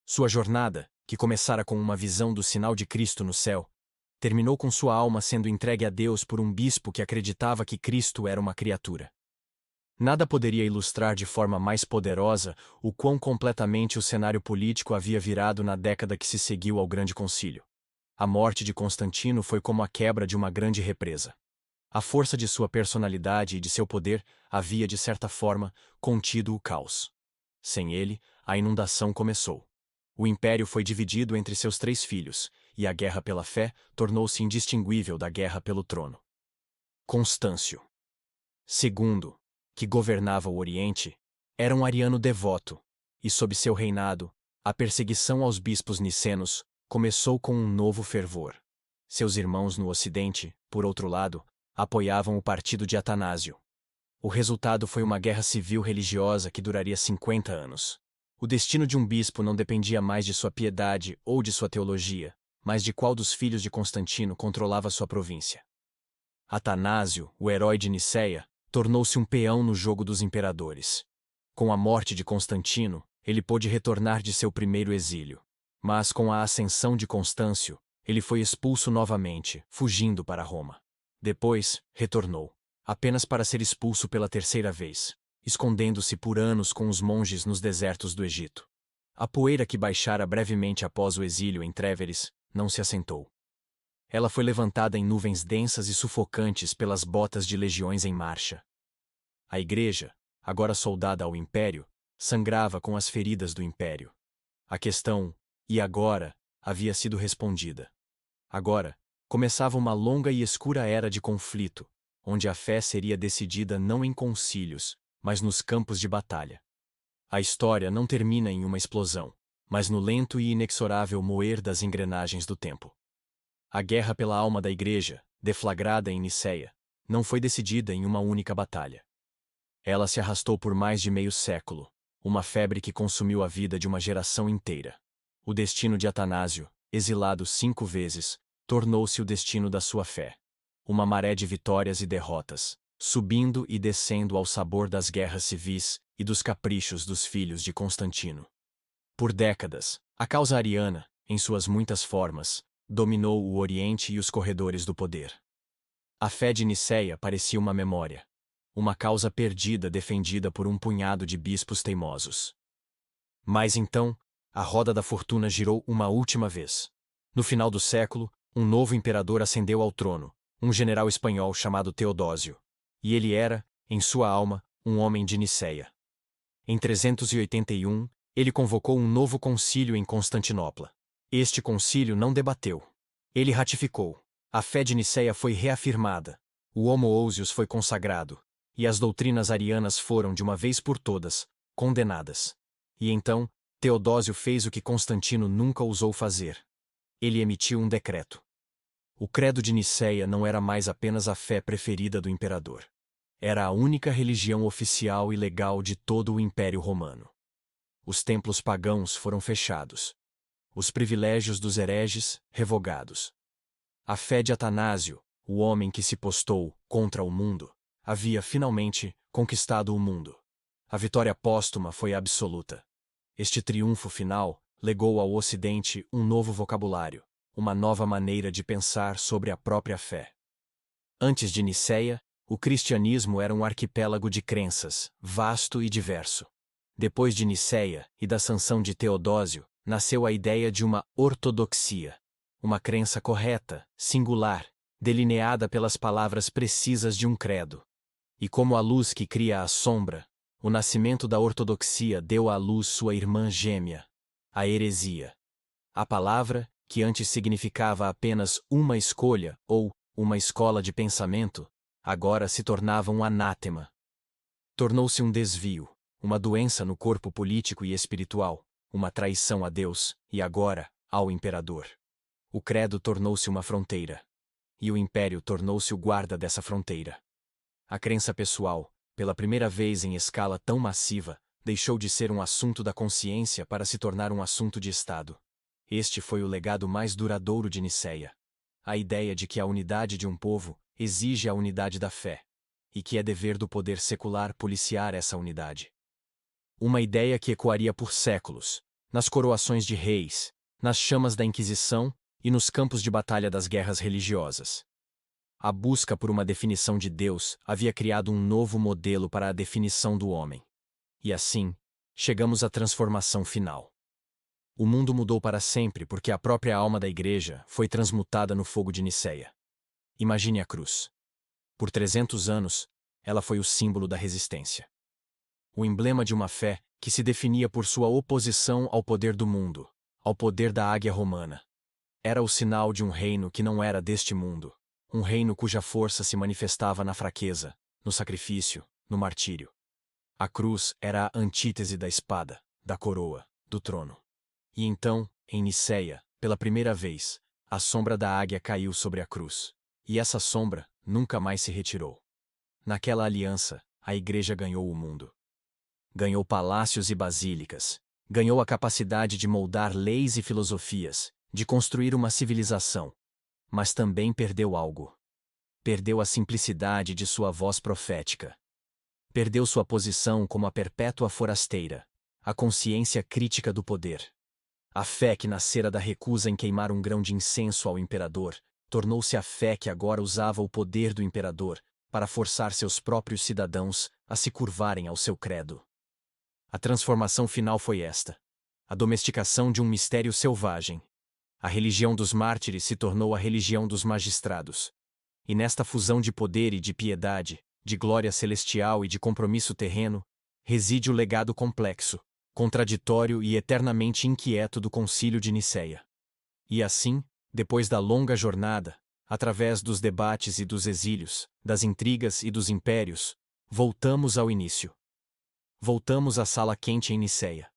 Sua jornada, que começara com uma visão do sinal de Cristo no céu, terminou com sua alma sendo entregue a Deus por um bispo que acreditava que Cristo era uma criatura. Nada poderia ilustrar de forma mais poderosa o quão completamente o cenário político havia virado na década que se seguiu ao Grande Concílio. A morte de Constantino foi como a quebra de uma grande represa. A força de sua personalidade e de seu poder havia, de certa forma, contido o caos. Sem ele, a inundação começou. O império foi dividido entre seus 3 filhos, e a guerra pela fé tornou-se indistinguível da guerra pelo trono. Constâncio II, que governava o Oriente, era um ariano devoto, e sob seu reinado, a perseguição aos bispos nicenos começou com um novo fervor. Seus irmãos no Ocidente, por outro lado, apoiavam o partido de Atanásio. O resultado foi uma guerra civil religiosa que duraria 50 anos. O destino de um bispo não dependia mais de sua piedade ou de sua teologia, mas de qual dos filhos de Constantino controlava sua província. Atanásio, o herói de Niceia, tornou-se um peão no jogo dos imperadores. Com a morte de Constantino, ele pôde retornar de seu primeiro exílio. Mas com a ascensão de Constâncio, ele foi expulso novamente, fugindo para Roma. Depois, retornou, apenas para ser expulso pela 3ª vez, escondendo-se por anos com os monges nos desertos do Egito. A poeira que baixara brevemente após o exílio em Tréveris não se assentou. Ela foi levantada em nuvens densas e sufocantes pelas botas de legiões em marcha. A igreja, agora soldada ao império, sangrava com as feridas do império. A questão, e agora, havia sido respondida. Agora, começava uma longa e escura era de conflito, onde a fé seria decidida não em concílios, mas nos campos de batalha. A história não termina em uma explosão, mas no lento e inexorável moer das engrenagens do tempo. A guerra pela alma da igreja, deflagrada em Niceia, não foi decidida em uma única batalha. Ela se arrastou por mais de meio século, uma febre que consumiu a vida de uma geração inteira. O destino de Atanásio, exilado 5 vezes, tornou-se o destino da sua fé. Uma maré de vitórias e derrotas, subindo e descendo ao sabor das guerras civis e dos caprichos dos filhos de Constantino. Por décadas, a causa ariana, em suas muitas formas, dominou o Oriente e os corredores do poder. A fé de Nicéia parecia uma memória, uma causa perdida defendida por um punhado de bispos teimosos. Mas então, a roda da fortuna girou uma última vez. No final do século, um novo imperador ascendeu ao trono, um general espanhol chamado Teodósio. E ele era, em sua alma, um homem de Nicéia. Em 381, ele convocou um novo concílio em Constantinopla. Este concílio não debateu. Ele ratificou. A fé de Nicéia foi reafirmada. O homoousios foi consagrado. E as doutrinas arianas foram, de uma vez por todas, condenadas. E então, Teodósio fez o que Constantino nunca ousou fazer. Ele emitiu um decreto. O credo de Nicéia não era mais apenas a fé preferida do imperador. Era a única religião oficial e legal de todo o Império Romano. Os templos pagãos foram fechados. Os privilégios dos hereges, revogados. A fé de Atanásio, o homem que se postou contra o mundo, havia finalmente conquistado o mundo. A vitória póstuma foi absoluta. Este triunfo final legou ao Ocidente um novo vocabulário, uma nova maneira de pensar sobre a própria fé. Antes de Nicéia, o cristianismo era um arquipélago de crenças, vasto e diverso. Depois de Nicéia e da sanção de Teodósio, nasceu a ideia de uma ortodoxia, uma crença correta, singular, delineada pelas palavras precisas de um credo. E como a luz que cria a sombra, o nascimento da ortodoxia deu à luz sua irmã gêmea, a heresia. A palavra, que antes significava apenas uma escolha ou uma escola de pensamento, agora se tornava um anátema. Tornou-se um desvio, uma doença no corpo político e espiritual, uma traição a Deus e agora ao imperador. O credo tornou-se uma fronteira. E o império tornou-se o guarda dessa fronteira. A crença pessoal, pela primeira vez em escala tão massiva, deixou de ser um assunto da consciência para se tornar um assunto de Estado. Este foi o legado mais duradouro de Nicéia. A ideia de que a unidade de um povo exige a unidade da fé, e que é dever do poder secular policiar essa unidade. Uma ideia que ecoaria por séculos, nas coroações de reis, nas chamas da Inquisição e nos campos de batalha das guerras religiosas. A busca por uma definição de Deus havia criado um novo modelo para a definição do homem. E assim, chegamos à transformação final. O mundo mudou para sempre porque a própria alma da Igreja foi transmutada no fogo de Nicéia. Imagine a cruz. Por 300 anos, ela foi o símbolo da resistência. O emblema de uma fé que se definia por sua oposição ao poder do mundo, ao poder da águia romana. Era o sinal de um reino que não era deste mundo. Um reino cuja força se manifestava na fraqueza, no sacrifício, no martírio. A cruz era a antítese da espada, da coroa, do trono. E então, em Nicéia, pela primeira vez, a sombra da águia caiu sobre a cruz. E essa sombra nunca mais se retirou. Naquela aliança, a Igreja ganhou o mundo. Ganhou palácios e basílicas. Ganhou a capacidade de moldar leis e filosofias, de construir uma civilização. Mas também perdeu algo. Perdeu a simplicidade de sua voz profética. Perdeu sua posição como a perpétua forasteira, a consciência crítica do poder. A fé que nascera da recusa em queimar um grão de incenso ao imperador, tornou-se a fé que agora usava o poder do imperador para forçar seus próprios cidadãos a se curvarem ao seu credo. A transformação final foi esta: a domesticação de um mistério selvagem. A religião dos mártires se tornou a religião dos magistrados. E nesta fusão de poder e de piedade, de glória celestial e de compromisso terreno, reside o legado complexo, contraditório e eternamente inquieto do Concílio de Nicéia. E assim, depois da longa jornada, através dos debates e dos exílios, das intrigas e dos impérios, voltamos ao início. Voltamos à sala quente em Nicéia.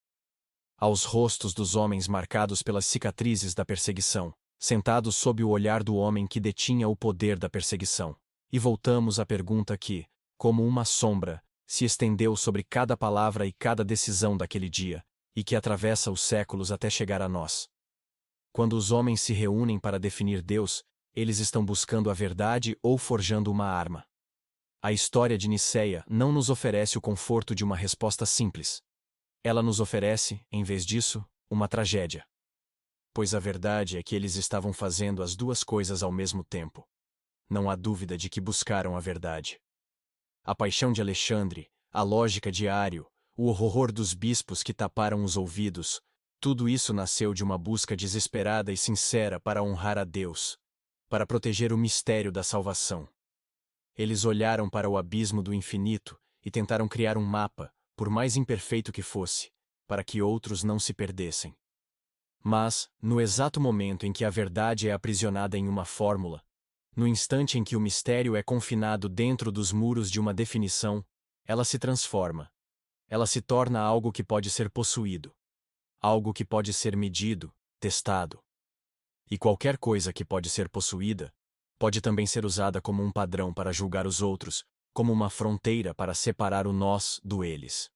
Aos rostos dos homens marcados pelas cicatrizes da perseguição, sentados sob o olhar do homem que detinha o poder da perseguição. E voltamos à pergunta que, como uma sombra, se estendeu sobre cada palavra e cada decisão daquele dia, e que atravessa os séculos até chegar a nós. Quando os homens se reúnem para definir Deus, eles estão buscando a verdade ou forjando uma arma. A história de Nicéia não nos oferece o conforto de uma resposta simples. Ela nos oferece, em vez disso, uma tragédia. Pois a verdade é que eles estavam fazendo as duas coisas ao mesmo tempo. Não há dúvida de que buscaram a verdade. A paixão de Alexandre, a lógica de Ário, o horror dos bispos que taparam os ouvidos, tudo isso nasceu de uma busca desesperada e sincera para honrar a Deus, para proteger o mistério da salvação. Eles olharam para o abismo do infinito e tentaram criar um mapa, por mais imperfeito que fosse, para que outros não se perdessem. Mas, no exato momento em que a verdade é aprisionada em uma fórmula, no instante em que o mistério é confinado dentro dos muros de uma definição, ela se transforma. Ela se torna algo que pode ser possuído. Algo que pode ser medido, testado. E qualquer coisa que pode ser possuída, pode também ser usada como um padrão para julgar os outros, como uma fronteira para separar o nós do eles.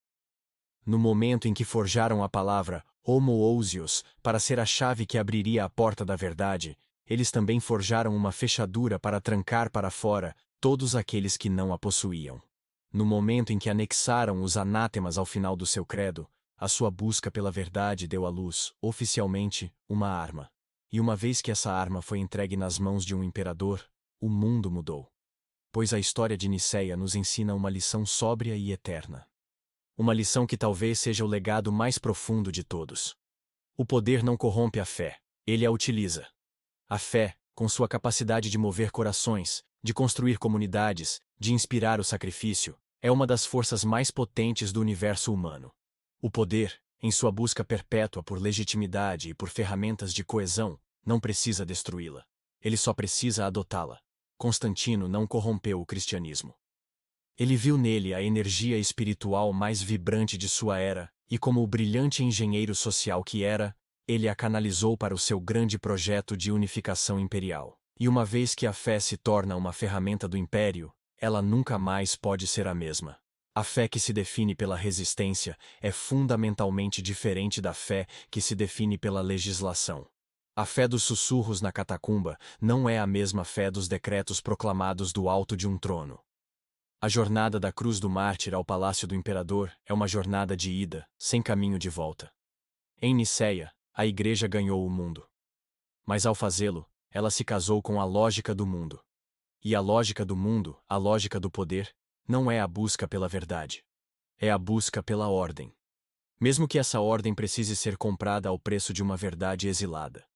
No momento em que forjaram a palavra homoousios para ser a chave que abriria a porta da verdade, eles também forjaram uma fechadura para trancar para fora todos aqueles que não a possuíam. No momento em que anexaram os anátemas ao final do seu credo, a sua busca pela verdade deu à luz, oficialmente, uma arma. E uma vez que essa arma foi entregue nas mãos de um imperador, o mundo mudou. Pois a história de Nicéia nos ensina uma lição sóbria e eterna. Uma lição que talvez seja o legado mais profundo de todos. O poder não corrompe a fé, ele a utiliza. A fé, com sua capacidade de mover corações, de construir comunidades, de inspirar o sacrifício, é uma das forças mais potentes do universo humano. O poder, em sua busca perpétua por legitimidade e por ferramentas de coesão, não precisa destruí-la. Ele só precisa adotá-la. Constantino não corrompeu o cristianismo. Ele viu nele a energia espiritual mais vibrante de sua era, e como o brilhante engenheiro social que era, ele a canalizou para o seu grande projeto de unificação imperial. E uma vez que a fé se torna uma ferramenta do império, ela nunca mais pode ser a mesma. A fé que se define pela resistência é fundamentalmente diferente da fé que se define pela legislação. A fé dos sussurros na catacumba não é a mesma fé dos decretos proclamados do alto de um trono. A jornada da cruz do mártir ao palácio do imperador é uma jornada de ida, sem caminho de volta. Em Nicéia, a igreja ganhou o mundo. Mas ao fazê-lo, ela se casou com a lógica do mundo. E a lógica do mundo, a lógica do poder, não é a busca pela verdade. É a busca pela ordem. Mesmo que essa ordem precise ser comprada ao preço de uma verdade exilada.